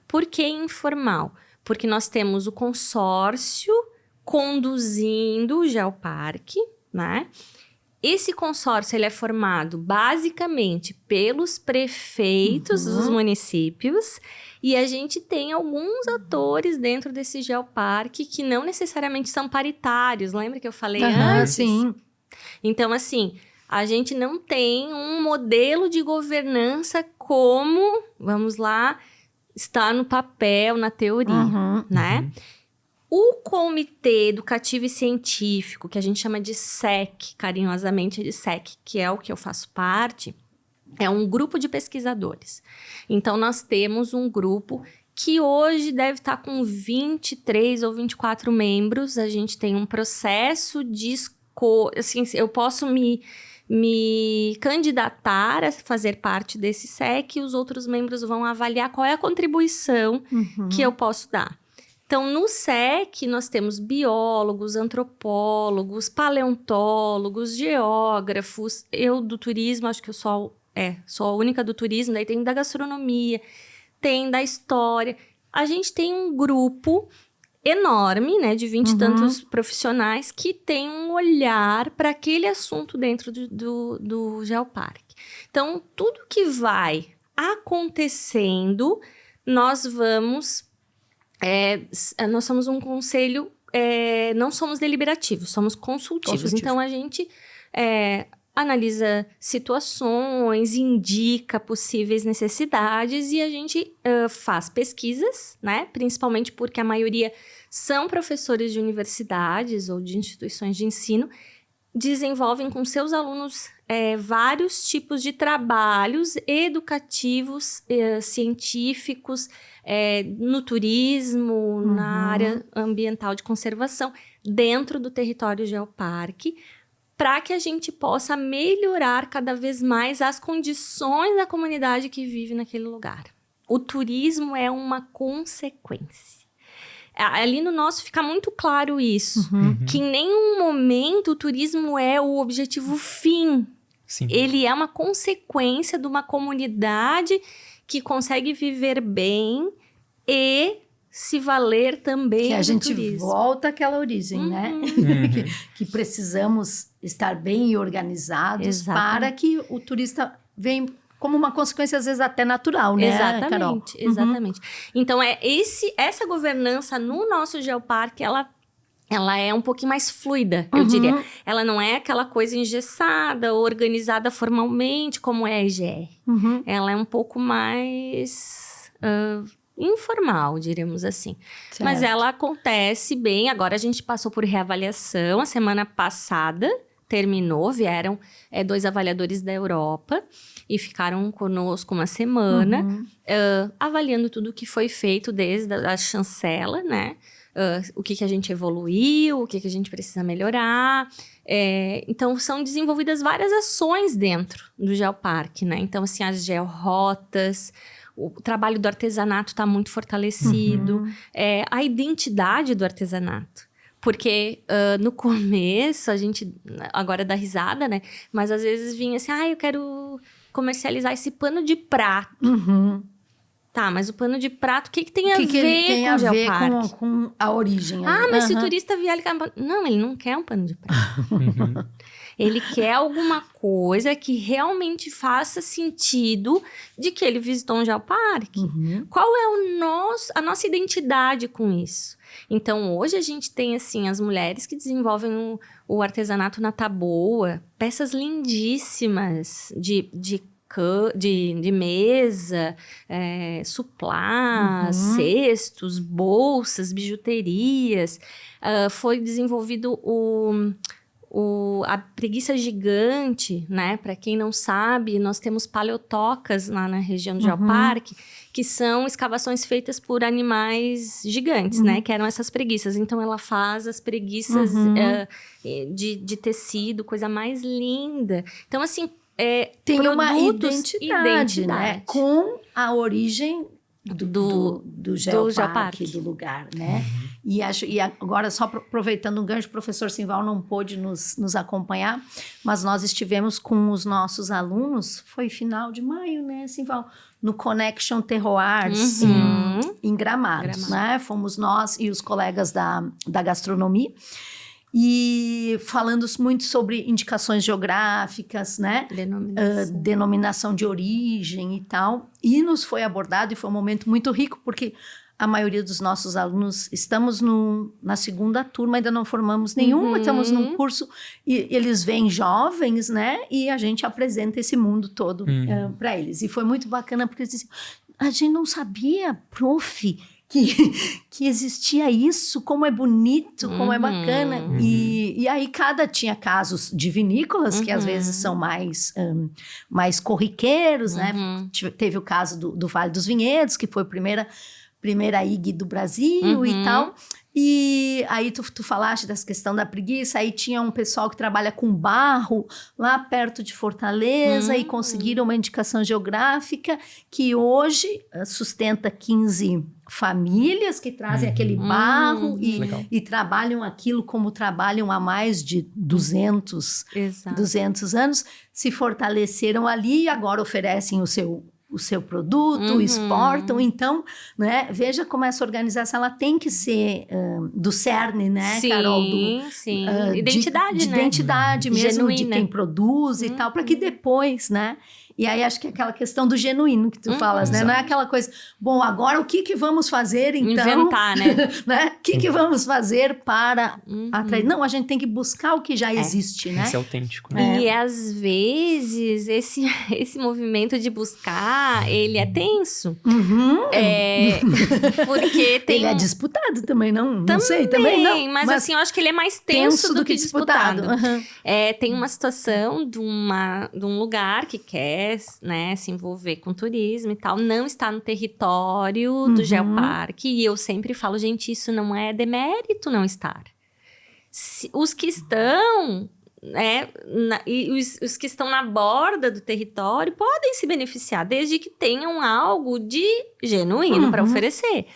Por que informal? Porque nós temos o consórcio conduzindo o geoparque, né? Esse consórcio ele é formado basicamente pelos prefeitos dos municípios e a gente tem alguns atores dentro desse geoparque que não necessariamente são paritários. Lembra que eu falei antes? Sim. Então, assim, a gente não tem um modelo de governança como, vamos lá, está no papel, na teoria, né? O Comitê Educativo e Científico, que a gente chama de SEC, carinhosamente de SEC, que é o que eu faço parte, é um grupo de pesquisadores. Então, nós temos um grupo que hoje deve estar com 23 ou 24 membros. A gente tem um processo de assim, eu posso me candidatar a fazer parte desse SEC e os outros membros vão avaliar qual é a contribuição que eu posso dar. Então, no SEC, nós temos biólogos, antropólogos, paleontólogos, geógrafos. Eu, do turismo, acho que eu sou a única do turismo. Daí tem da gastronomia, tem da história. A gente tem um grupo enorme, né, de 20 e tantos profissionais que tem um olhar para aquele assunto dentro do geoparque. Então, tudo que vai acontecendo, nós vamos... nós somos um conselho, não somos deliberativos, somos consultivos. Então, a gente analisa situações, indica possíveis necessidades e a gente faz pesquisas, né? Principalmente porque a maioria são professores de universidades ou de instituições de ensino, desenvolvem com seus alunos vários tipos de trabalhos educativos, científicos, no turismo, na área ambiental de conservação, dentro do território geoparque, para que a gente possa melhorar cada vez mais as condições da comunidade que vive naquele lugar. O turismo é uma consequência. Ali no nosso fica muito claro isso, que em nenhum momento o turismo é o objetivo fim. Sim. Ele é uma consequência de uma comunidade que consegue viver bem e se valer também que a do gente turismo. volta àquela origem, né? que precisamos estar bem organizados. Exatamente. Para que o turista venha como uma consequência, às vezes, até natural, né, Carol? Exatamente. Então, essa governança no nosso geoparque, ela é um pouquinho mais fluida, eu diria. Ela não é aquela coisa engessada, organizada formalmente, como é a IGR. Ela é um pouco mais informal, diríamos assim. Certo. Mas ela acontece bem. Agora, a gente passou por reavaliação. A semana passada terminou, vieram 2 avaliadores da Europa e ficaram conosco uma semana, avaliando tudo o que foi feito desde a chancela, né? O que a gente evoluiu, o que a gente precisa melhorar. Então, são desenvolvidas várias ações dentro do geoparque, né? Então, assim, as georrotas, o trabalho do artesanato está muito fortalecido, a identidade do artesanato. Porque no começo, a gente agora dá risada, né? Mas às vezes vinha assim, eu quero comercializar esse pano de prato. Tá, mas o pano de prato, o que tem a ver tem com a o ver geoparque? com a origem. Mas se o turista vier, ele quer... Não, ele não quer um pano de prato. Ele quer alguma coisa que realmente faça sentido de que ele visitou um geoparque. Qual é a nossa identidade com isso? Então, hoje a gente tem, assim, as mulheres que desenvolvem o artesanato na taboa, peças lindíssimas de mesa, suplás, cestos, bolsas, bijuterias. Foi desenvolvido a preguiça gigante, né? Para quem não sabe, nós temos paleotocas lá na região do geoparque, que são escavações feitas por animais gigantes, né? Que eram essas preguiças. Então, ela faz as preguiças de tecido, coisa mais linda. Então, assim, tem uma produtos, identidade, né? Com a origem do geoparque, do lugar, né? E agora, só aproveitando um gancho, o professor Simval não pôde nos acompanhar, mas nós estivemos com os nossos alunos, foi final de maio, né, Simval? No Connection Terroirs, em Gramado, né? Fomos nós e os colegas da gastronomia. E falando muito sobre indicações geográficas, né? Denominação de origem e tal. E nos foi abordado, e foi um momento muito rico, porque a maioria dos nossos alunos, estamos na segunda turma, ainda não formamos nenhuma, estamos num curso, e eles vêm jovens, né? E a gente apresenta esse mundo todo para eles. E foi muito bacana, porque eles diziam, a gente não sabia, prof, que existia isso, como é bonito, como é bacana. E aí tinha casos de vinícolas, que às vezes são mais corriqueiros, né? Teve o caso do Vale dos Vinhedos, que foi a primeira IG do Brasil e tal. E aí tu falaste dessa questão da preguiça, aí tinha um pessoal que trabalha com barro lá perto de Fortaleza e conseguiram uma indicação geográfica que hoje sustenta 15 famílias que trazem aquele barro e trabalham aquilo como trabalham há mais de 200 anos, se fortaleceram ali e agora oferecem o seu produto, exportam. Então, né, veja como essa organização ela tem que ser do cerne, né, Carol? Sim. Identidade, de né? Identidade mesmo, genuína. de quem produz e tal, para que depois, né? E aí acho que é aquela questão do genuíno que tu falas, né? Exato. Não é aquela coisa, bom, agora o que vamos fazer então? Inventar, né? O que vamos fazer para atrair? Não, a gente tem que buscar o que já existe, né? Esse é autêntico, né? E às vezes esse movimento de buscar, ele é tenso. Porque tem... Ele é disputado também, não sei, também não. Mas assim, eu acho que ele é mais tenso do que disputado. Uhum. Tem uma situação de um lugar que quer, né, se envolver com turismo e tal, não está no território do geoparque. E eu sempre falo, gente, isso não é demérito não estar. Os que estão e os que estão na borda do território podem se beneficiar, desde que tenham algo de genuíno para oferecer.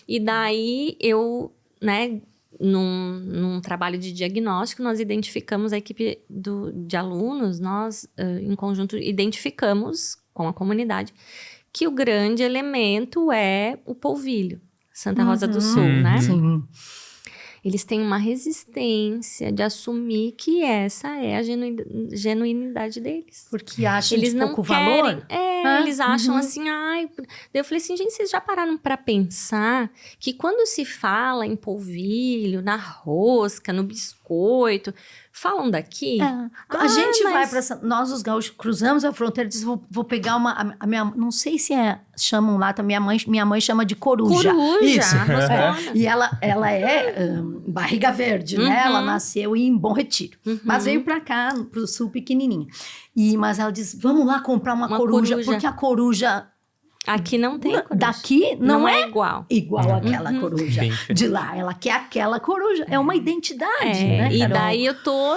E daí eu, né, num trabalho de diagnóstico, nós identificamos a equipe de alunos, nós em conjunto identificamos com a comunidade que o grande elemento é o polvilho, Santa Rosa do Sul, né? Sim. Eles têm uma resistência de assumir que essa é a genuinidade deles. Porque acham Eles de não pouco querem, valor? Eles acham assim, ai... Daí eu falei assim, gente, vocês já pararam para pensar que quando se fala em polvilho, na rosca, no biscoito, falam daqui? A gente vai para... Nós, os gaúchos, cruzamos a fronteira e diz, vou pegar a minha... Não sei se chamam lá, minha mãe chama de coruja. Isso. E ela é barriga verde, né? Ela nasceu em Bom Retiro. Mas veio para cá, pro sul, pequenininha. Mas ela diz, vamos lá comprar uma coruja. Porque a coruja... Aqui não tem coruja. Daqui não é igual. Igual àquela coruja. De lá, ela quer aquela coruja. É uma identidade, né, E Carol? daí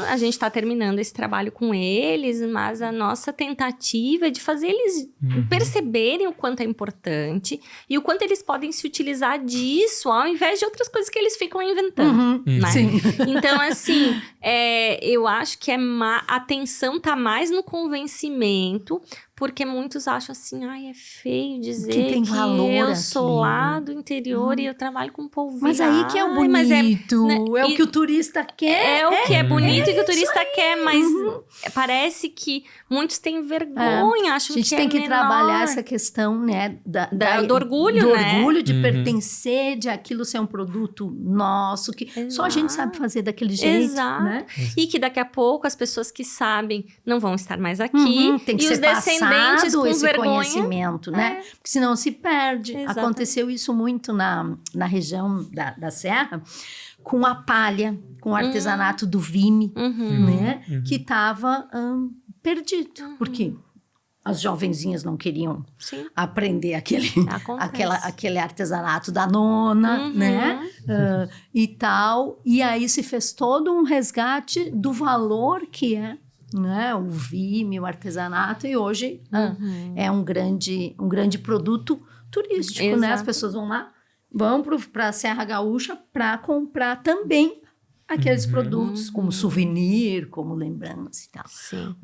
a gente tá terminando esse trabalho com eles, mas a nossa tentativa é de fazer eles perceberem o quanto é importante e o quanto eles podem se utilizar disso ao invés de outras coisas que eles ficam inventando. Né? Sim. Então, assim, eu acho que a atenção tá mais no convencimento, porque muitos acham assim, ai, é feio dizer que tem valor eu sou lá do interior e eu trabalho com polvilho. Mas aí que é o bonito, é o que o turista quer. É o que é bonito e que o turista quer, mas parece que muitos têm vergonha, acham que é A gente tem que menor. trabalhar essa questão, né, do orgulho, do né? orgulho de pertencer, de aquilo ser um produto nosso, que só a gente sabe fazer daquele jeito, Exato. né? E que daqui a pouco as pessoas que sabem não vão estar mais aqui. Tem que e ser os descendentes com esse vergonha. conhecimento, né? Porque senão se perde. Exatamente. Aconteceu isso muito na região da Serra, com a palha, com o artesanato do vime, né? Que estava perdido. Porque as jovenzinhas não queriam aprender aquele artesanato da nona, né? E tal. E aí se fez todo um resgate do valor que é, né, o vime, o artesanato, e hoje é um grande produto turístico, né? As pessoas vão para a Serra Gaúcha para comprar também aqueles produtos, como souvenir, como lembrança e tal. Sim.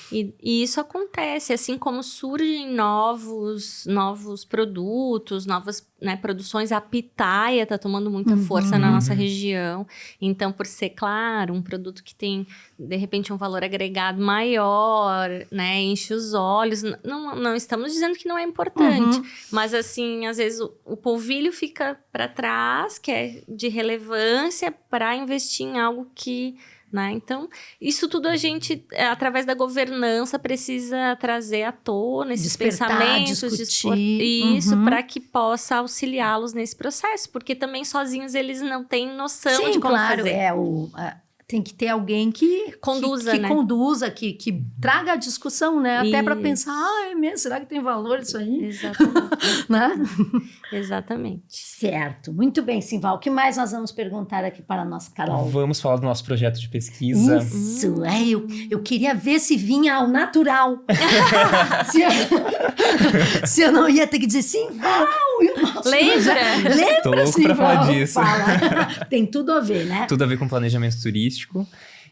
E isso acontece, assim como surgem novos produtos, novas, né, produções. A pitaia está tomando muita força na nossa região. Então, por ser, claro, um produto que tem, de repente, um valor agregado maior, né, enche os olhos. Não estamos dizendo que não é importante, mas, assim, às vezes o polvilho fica para trás, que é de relevância, para investir em algo que, né? Então, isso tudo a gente, através da governança, precisa trazer à tona esses pensamentos, isso, para que possa auxiliá-los nesse processo, porque também sozinhos eles não têm noção de como fazer. Tem que ter alguém que conduza, que traga a discussão, né? Até para pensar, é mesmo, será que tem valor isso aí? Exatamente. Né? Exatamente. Certo. Muito bem, Simval. O que mais nós vamos perguntar aqui para a nossa Carol? Vamos falar do nosso projeto de pesquisa. Isso, eu queria ver se vinha ao natural. se eu não ia ter que dizer Simval. Lembra, Tô louco para falar disso. Tem tudo a ver, né? Tudo a ver com planejamento turístico.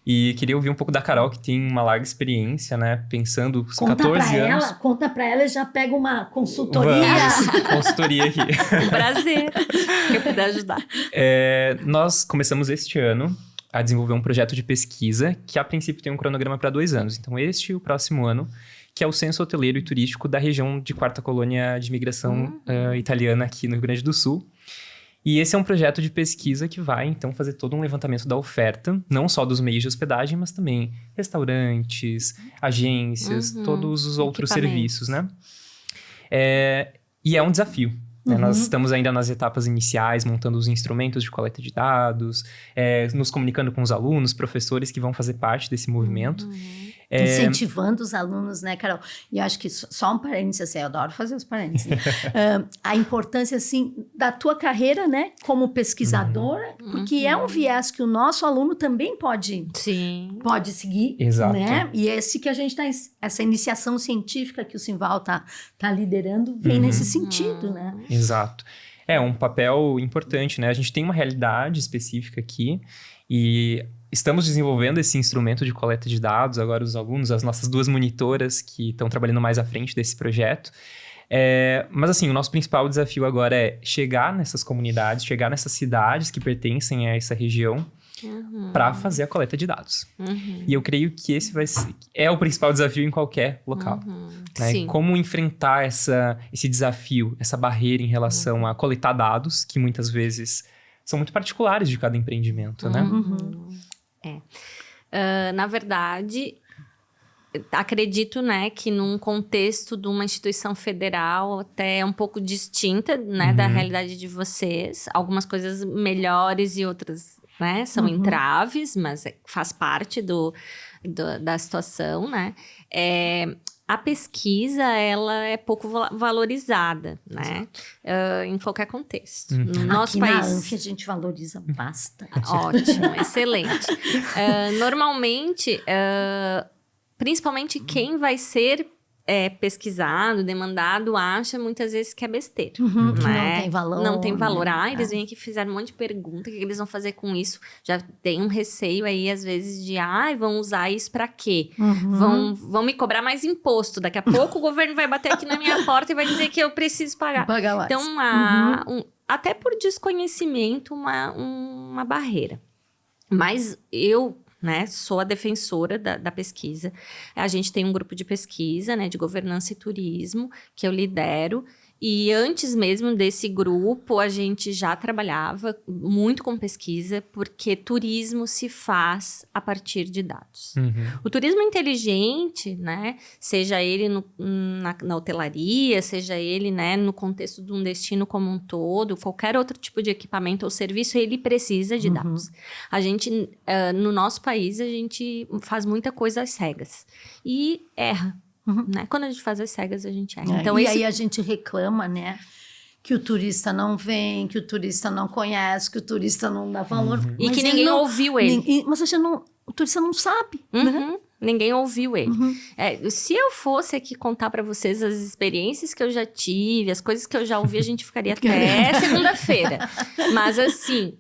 E queria ouvir um pouco da Carol, que tem uma larga experiência, né? Pensando, são 14 anos. Conta pra ela e já pega uma consultoria. Consultoria aqui. Um prazer que eu puder ajudar. Nós começamos este ano a desenvolver um projeto de pesquisa que, a princípio, tem um cronograma para 2 anos. Então, este e o próximo ano, que é o Censo Hoteleiro e Turístico da região de 4ª Colônia de Imigração Italiana aqui no Rio Grande do Sul. E esse é um projeto de pesquisa que vai, então, fazer todo um levantamento da oferta, não só dos meios de hospedagem, mas também restaurantes, agências, todos os outros serviços, né? E é um desafio. Né? Nós estamos ainda nas etapas iniciais, montando os instrumentos de coleta de dados, nos comunicando com os alunos, professores que vão fazer parte desse movimento. Incentivando os alunos, né, Carol? E eu acho que só um parênteses, assim, eu adoro fazer os parênteses. A importância, assim, da tua carreira, né, como pesquisadora, porque é um viés que o nosso aluno também pode seguir. Exato. Né? E esse que a gente tá, essa iniciação científica que o Simval tá liderando, vem nesse sentido, né? Exato. É um papel importante, né? A gente tem uma realidade específica aqui e estamos desenvolvendo esse instrumento de coleta de dados, agora os alunos, as nossas 2 monitoras que estão trabalhando mais à frente desse projeto. Mas assim, o nosso principal desafio agora é chegar nessas comunidades, chegar nessas cidades que pertencem a essa região para fazer a coleta de dados. E eu creio que esse é o principal desafio em qualquer local. Né? Como enfrentar esse desafio, essa barreira em relação a coletar dados, que muitas vezes são muito particulares de cada empreendimento, né? Na verdade, acredito, né, que num contexto de uma instituição federal até um pouco distinta, né, da realidade de vocês, algumas coisas melhores e outras, né, são entraves, mas faz parte da situação, né? A pesquisa, ela é pouco valorizada, né? Em qualquer contexto. No nosso Aqui país... na ANF a gente valoriza bastante. Ótimo, excelente. Normalmente, principalmente quem vai ser pesquisado, demandado, acha muitas vezes que é besteira. Né? Não tem valor. Não tem valor. Né? Eles vêm aqui, fizeram um monte de pergunta, o que eles vão fazer com isso? Já tem um receio aí, às vezes, de, vão usar isso pra quê? Vão me cobrar mais imposto. Daqui a pouco o governo vai bater aqui na minha porta e vai dizer que eu preciso pagar. Então, até por desconhecimento, uma barreira. Mas eu... né, sou a defensora da pesquisa. A gente tem um grupo de pesquisa, né, de governança e turismo, que eu lidero. E antes mesmo desse grupo, a gente já trabalhava muito com pesquisa, porque turismo se faz a partir de dados. O turismo inteligente, né, seja ele na hotelaria, seja ele, né, no contexto de um destino como um todo, qualquer outro tipo de equipamento ou serviço, ele precisa de dados. A gente, no nosso país, a gente faz muita coisa às cegas e erra. Né? Quando a gente faz as cegas, a gente erra. Então, aí a gente reclama, né? Que o turista não vem, que o turista não conhece, que o turista não dá valor. E que ninguém ouviu ele. Mas o turista não sabe. Né? Ninguém ouviu ele. Se eu fosse aqui contar para vocês as experiências que eu já tive, as coisas que eu já ouvi, a gente ficaria até segunda-feira. Mas assim...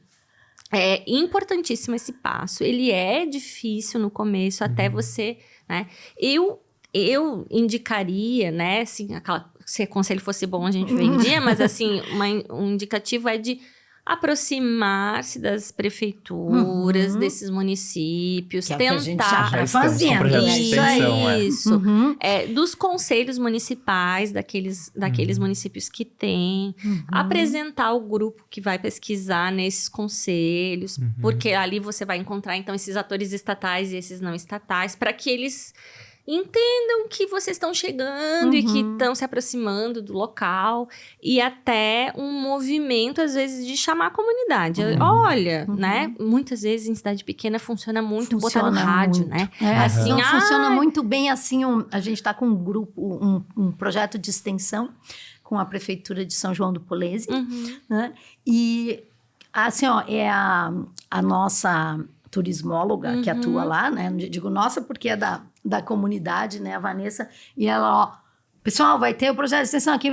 é importantíssimo esse passo. Ele é difícil no começo, até você... né? Eu indicaria, né, assim, se o conselho fosse bom, a gente vendia, mas assim, um indicativo é de aproximar-se das prefeituras, desses municípios, que tentar... a gente já vai fazendo. Isso. Dos conselhos municipais, daqueles municípios que têm, apresentar o grupo que vai pesquisar nesses conselhos, porque ali você vai encontrar, então, esses atores estatais e esses não estatais, para que eles... entendam que vocês estão chegando e que estão se aproximando do local. E até um movimento, às vezes, de chamar a comunidade. Olha, né? Muitas vezes, em cidade pequena, funciona muito botar no rádio, né? Assim, não funciona muito bem, assim, a gente está com um grupo, um projeto de extensão com a Prefeitura de São João do Polese, né? E, assim, é a nossa turismóloga que atua lá, né? Digo nossa porque é da comunidade, né, a Vanessa, e ela, pessoal, vai ter o projeto de extensão aqui,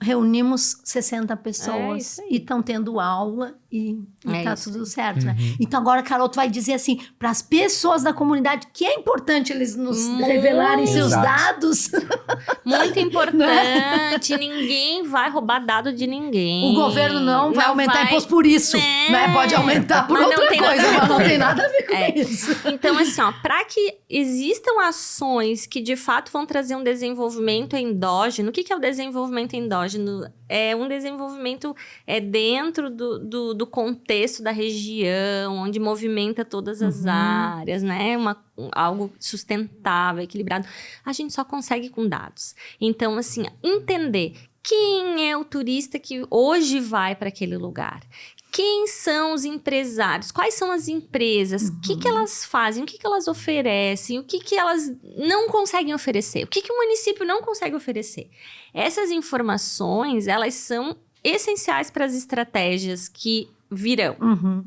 reunimos 60 pessoas e estão tendo aula e tá tudo certo, né? Então agora, Carol, tu vai dizer assim, para as pessoas da comunidade, que é importante eles nos revelarem seus dados. Muito importante, ninguém vai roubar dado de ninguém. O governo não vai aumentar imposto por isso, né? Pode aumentar por outra coisa, mas não tem nada a ver com isso. Então, assim, para que existam ações que de fato vão trazer um desenvolvimento endógeno, o que é o desenvolvimento endógeno? É um desenvolvimento dentro do contexto da região, onde movimenta todas as áreas, né? Algo sustentável, equilibrado. A gente só consegue com dados. Então, assim, entender quem é o turista que hoje vai para aquele lugar. quem são os empresários? Quais são as empresas? O que elas fazem? O que elas oferecem? O que elas não conseguem oferecer? O que o município não consegue oferecer? Essas informações, elas são essenciais para as estratégias que virão,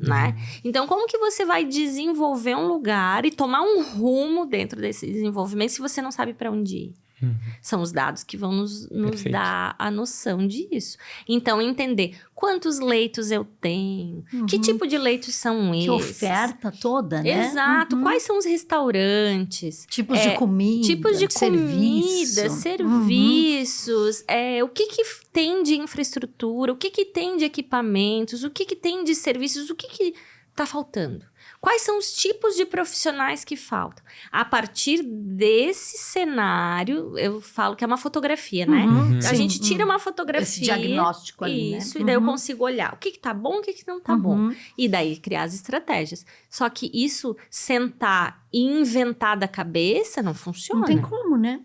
né? Então, como que você vai desenvolver um lugar e tomar um rumo dentro desse desenvolvimento se você não sabe para onde ir? São os dados que vão nos dar a noção disso. Então, entender quantos leitos eu tenho, que tipo de leitos são esses. Que oferta toda, né? Exato. Quais são os restaurantes. Tipos de comida. Tipos de comida, serviços. O que tem de infraestrutura, o que tem de equipamentos, o que tem de serviços, o que está faltando. Quais são os tipos de profissionais que faltam? A partir desse cenário, eu falo que é uma fotografia, né? A gente tira uma fotografia. Esse diagnóstico ali, isso, né? E daí eu consigo olhar o que tá bom, o que não tá bom. E daí criar as estratégias. Só que isso, sentar e inventar da cabeça, não funciona. Não tem como, né?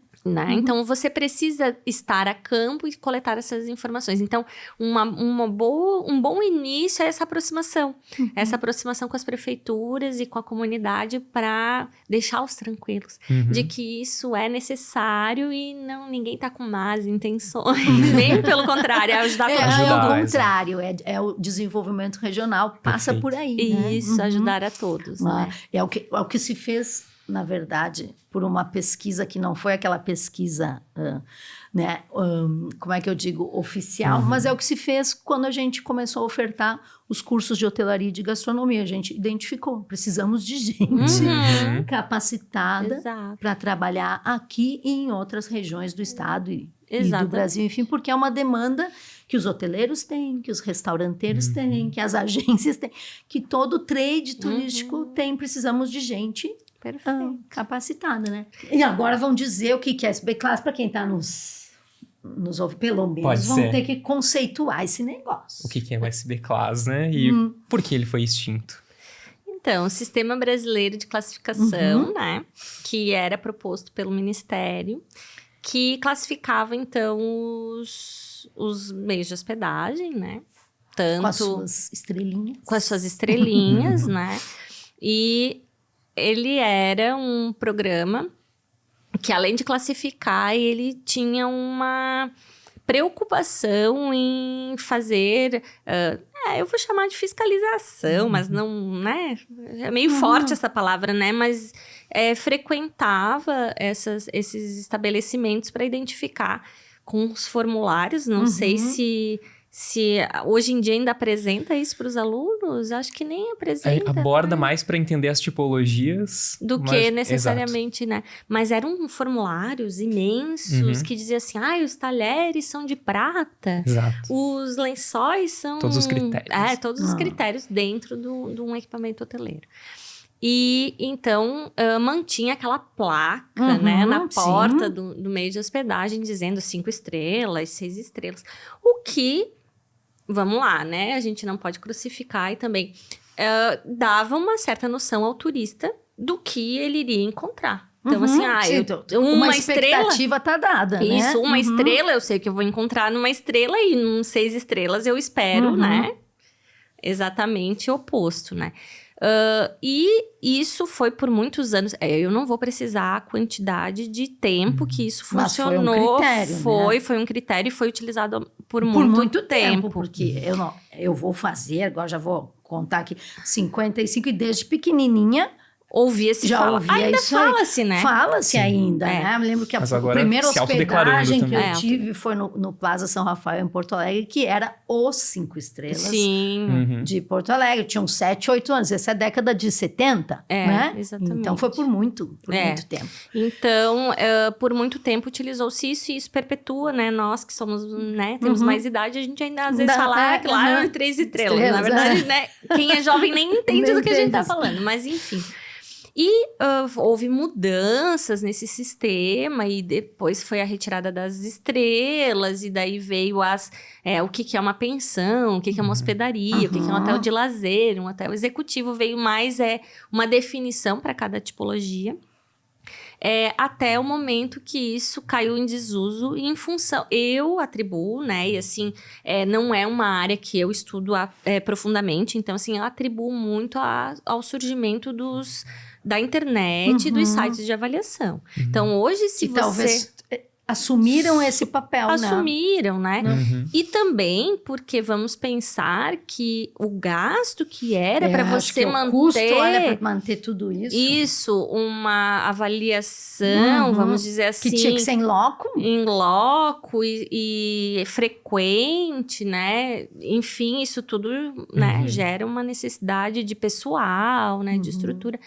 Então, você precisa estar a campo e coletar essas informações. Então, um bom início é essa aproximação. Essa aproximação com as prefeituras e com a comunidade para deixá-los tranquilos. De que isso é necessário e ninguém está com más intenções. Bem pelo contrário, é ajudar todo mundo. É o contrário, é o desenvolvimento regional, passa por aí, né? Isso, ajudar a todos, né? É o que se fez, na verdade, por uma pesquisa que não foi aquela pesquisa, né, como é que eu digo, oficial, mas é o que se fez quando a gente começou a ofertar os cursos de hotelaria e de gastronomia. A gente identificou, precisamos de gente capacitada para trabalhar aqui e em outras regiões do estado e do Brasil, enfim, porque é uma demanda que os hoteleiros têm, que os restauranteiros têm, que as agências têm, que todo o trade turístico tem. Precisamos de gente capacitada, né? E agora vão dizer o que é SB Class para quem está nos ouve, pelo menos vão ter que conceituar esse negócio. O que é o SB Class, né? E por que ele foi extinto? Então, o Sistema Brasileiro de Classificação, né? Que era proposto pelo Ministério, que classificava, então, os meios de hospedagem, né? Tanto com as suas estrelinhas. Com as suas estrelinhas, né? E ele era um programa que, além de classificar, ele tinha uma preocupação em fazer... eu vou chamar de fiscalização, mas não, né? É meio forte essa palavra, né? Mas frequentava esses estabelecimentos para identificar com os formulários. Não sei se hoje em dia ainda apresenta isso para os alunos. Acho que nem apresenta. Aborda mais para entender as tipologias. Do que necessariamente, né? Mas eram formulários imensos que diziam assim, os talheres são de prata. Exato. Os lençóis são... Todos os critérios. Todos os critérios dentro de um equipamento hoteleiro. E, então, mantinha aquela placa, né? Na porta do meio de hospedagem, dizendo 5 estrelas, 6 estrelas. O que... Vamos lá, né? A gente não pode crucificar e também dava uma certa noção ao turista do que ele iria encontrar. Então, assim, uma expectativa tá dada, né? Isso, uma estrela, eu sei que eu vou encontrar numa estrela e num 6 estrelas eu espero, né? Exatamente o oposto, né? E isso foi por muitos anos. Eu não vou precisar a quantidade de tempo que isso funcionou. Mas foi um critério, foi um critério e foi utilizado por muito tempo. Porque eu vou fazer, agora já vou contar aqui, 55 e desde pequenininha... Ouvia-se falar. Ainda fala-se, né? Fala-se ainda, né? Eu me lembro que a primeira hospedagem que eu tive foi no Plaza São Rafael, em Porto Alegre, que era os 5 estrelas de Porto Alegre. Tinham 7, 8 anos. Essa é a década de 70, né? Exatamente. Então, foi por muito tempo. Então, por muito tempo utilizou-se isso e isso perpetua, né? Nós que somos, né? Temos mais idade, a gente ainda às vezes fala que lá é 3 estrelas. Na verdade, né? Quem é jovem nem entende do que a gente tá falando. Mas, enfim... E houve mudanças nesse sistema e depois foi a retirada das estrelas e daí veio o que é uma pensão, o que é uma hospedaria, o que é um hotel de lazer, um hotel executivo. Veio mais uma definição para cada tipologia. Até o momento que isso caiu em desuso em função... Eu atribuo, né? E assim, não é uma área que eu estudo profundamente. Então, assim, eu atribuo muito ao surgimento da internet e dos sites de avaliação. Então, hoje, se E você... talvez assumiram esse papel, Assumiram, né? Uhum. E também porque vamos pensar que o gasto que era para você manter... O custo, olha, para manter tudo isso. Isso, uma avaliação, vamos dizer assim... Que tinha que ser em loco. Em loco e frequente, né? Enfim, isso tudo, né, gera uma necessidade de pessoal, né, de estrutura.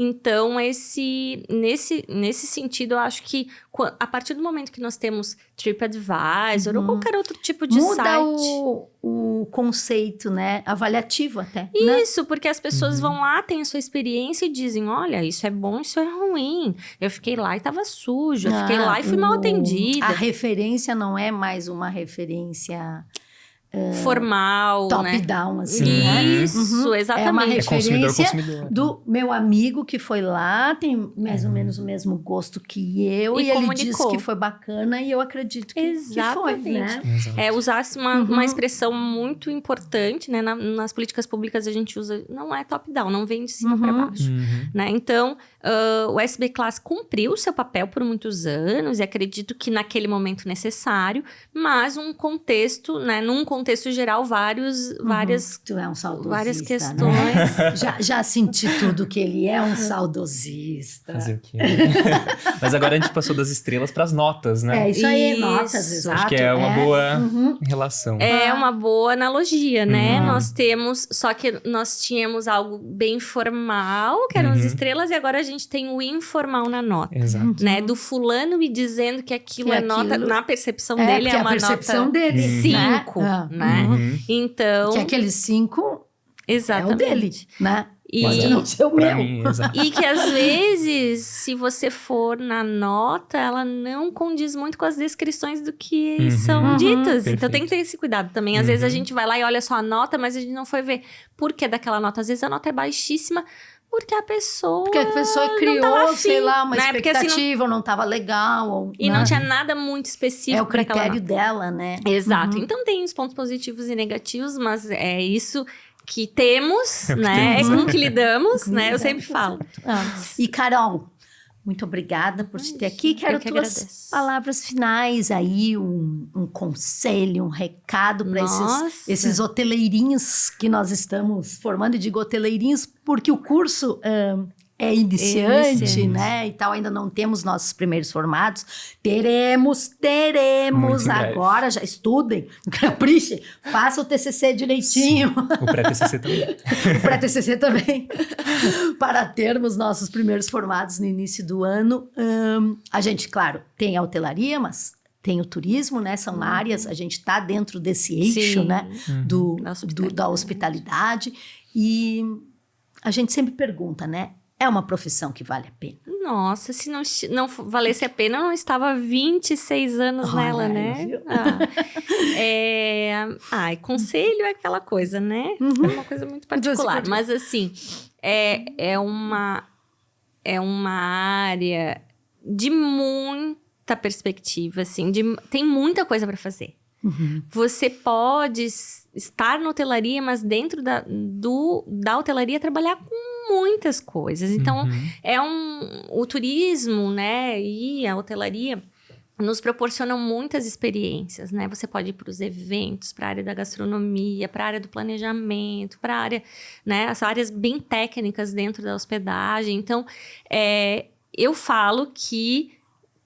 Então, nesse sentido, eu acho que a partir do momento que nós temos TripAdvisor ou qualquer outro tipo de Muda site... o conceito, né? Avaliativo até. Isso, porque as pessoas vão lá, têm a sua experiência e dizem, olha, isso é bom, isso é ruim. Eu fiquei lá e tava sujo, eu fiquei lá e fui mal atendida. A referência não é mais uma referência... formal, né? Top-down, assim, né? Isso, exatamente. É uma referência consumidor. do meu amigo que foi lá, tem mais ou menos o mesmo gosto que eu, e ele disse que foi bacana, e eu acredito que foi, né? Usasse uma expressão muito importante, né? Nas políticas públicas a gente usa, não é top-down, não vem de cima para baixo, né? Então, o SB Class cumpriu o seu papel por muitos anos, e acredito que naquele momento necessário, mas um contexto, né? Num contexto geral, várias Tu é um saudosista, várias questões. Né? já senti tudo que ele é um saudosista. Fazer o quê? Mas agora a gente passou das estrelas para as notas, né? É isso aí, notas, exato. Acho que é uma boa relação. É uma boa analogia, né? Só que nós tínhamos algo bem formal, que eram as estrelas, e agora a gente tem o informal na nota. Exato. Né? Do fulano me dizendo que aquilo é nota, na percepção dele, é uma a percepção nota dele, 5, né? Então... Que aquele 5 exatamente. é o dele, né? Pode não ser o meu. Mim, e que às vezes, se você for na nota, ela não condiz muito com as descrições do que são ditas. Perfeito. Então tem que ter esse cuidado também. Às vezes a gente vai lá e olha só a nota, mas a gente não foi ver por que daquela nota. Às vezes a nota é baixíssima porque a pessoa criou, sei lá, uma expectativa, assim, não estava legal. E não tinha nada muito específico. É o critério dela, né? Exato. Então tem os pontos positivos e negativos, mas é isso que temos, né? É com que lidamos, né? Eu sempre falo. E Carol, muito obrigada por te ter aqui. Quero tuas agradeço. Palavras finais aí, um conselho, um recado para esses hoteleirinhos que nós estamos formando. E digo hoteleirinhos porque o curso é iniciante, né? E tal, ainda não temos nossos primeiros formados. Teremos agora. Já estudem, caprichem, façam o TCC direitinho. O pré-TCC também. O pré-TCC também. Para termos nossos primeiros formados no início do ano. A gente, claro, tem a hotelaria, mas tem o turismo, né? São áreas, a gente está dentro desse eixo, né? Da hospitalidade. E a gente sempre pergunta, né? É uma profissão que vale a pena? Nossa, se não valesse a pena, eu não estava há 26 anos nela, né? Conselho é aquela coisa, né? É uma coisa muito particular. Mas, assim, é uma área de muita perspectiva, assim. Tem muita coisa para fazer. Você pode estar na hotelaria, mas dentro da hotelaria trabalhar com muitas coisas. Então, o turismo, né, e a hotelaria nos proporcionam muitas experiências, né? Você pode ir para os eventos, para a área da gastronomia, para a área do planejamento, para a área, né, as áreas bem técnicas dentro da hospedagem. Então, eu falo que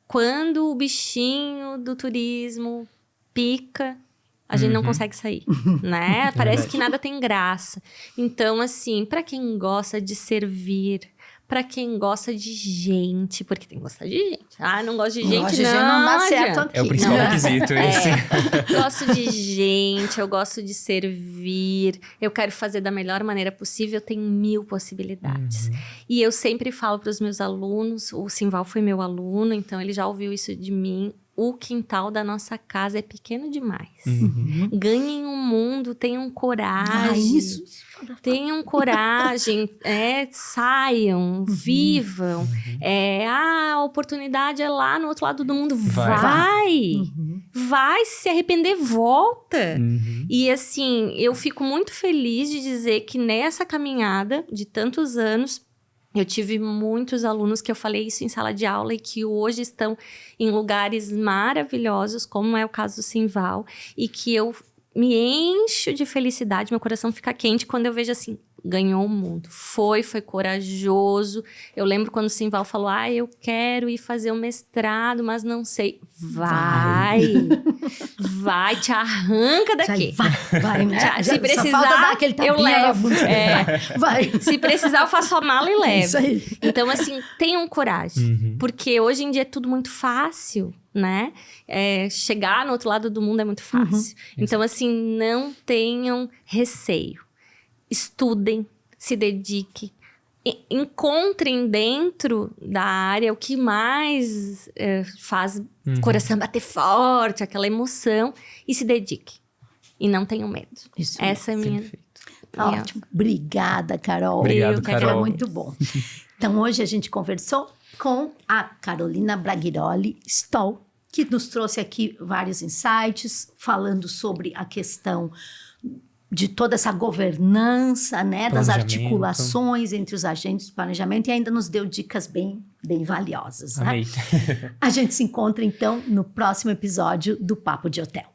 quando o bichinho do turismo pica, a gente não consegue sair, né? Parece que nada tem graça. Então, assim, para quem gosta de servir, para quem gosta de gente, porque tem que gostar de gente. Não gosto de gente, não dá certo aqui. É o principal requisito, esse. Gosto de gente, eu gosto de servir, eu quero fazer da melhor maneira possível, tem 1000 possibilidades. E eu sempre falo para os meus alunos, o Simval foi meu aluno, então ele já ouviu isso de mim o quintal da nossa casa é pequeno demais. Uhum. Ganhem o mundo, tenham coragem. Isso. Tenham coragem, saiam, vivam. A oportunidade é lá no outro lado do mundo. Vai, se arrepender, volta. Uhum. E assim, eu fico muito feliz de dizer que nessa caminhada de tantos anos, eu tive muitos alunos que eu falei isso em sala de aula e que hoje estão em lugares maravilhosos, como é o caso do Simval, e que eu me encho de felicidade, meu coração fica quente quando eu vejo assim, ganhou o mundo. Foi corajoso. Eu lembro quando o Simval falou, eu quero ir fazer um mestrado, mas não sei. Vai, te arranca daqui. Vai, né? Se precisar, dar aquele tapinha, eu levo. Vai. Se precisar, eu faço a mala e levo. Isso aí. Então, assim, tenham coragem. Porque hoje em dia é tudo muito fácil, né? Chegar no outro lado do mundo é muito fácil. Então, assim, não tenham receio. Estudem, se dediquem, encontrem dentro da área o que mais faz o coração bater forte, aquela emoção, e se dediquem. E não tenham medo. Isso Essa é a minha... Ótimo. Obrigada, Carol. Obrigado, Carol. Foi muito bom. Então, hoje a gente conversou com a Carolina Braghiroli Stoll, que nos trouxe aqui vários insights, falando sobre a questão de toda essa governança, né, das articulações entre os agentes do planejamento, e ainda nos deu dicas bem valiosas. Né? A gente se encontra, então, no próximo episódio do Papo de Hotel.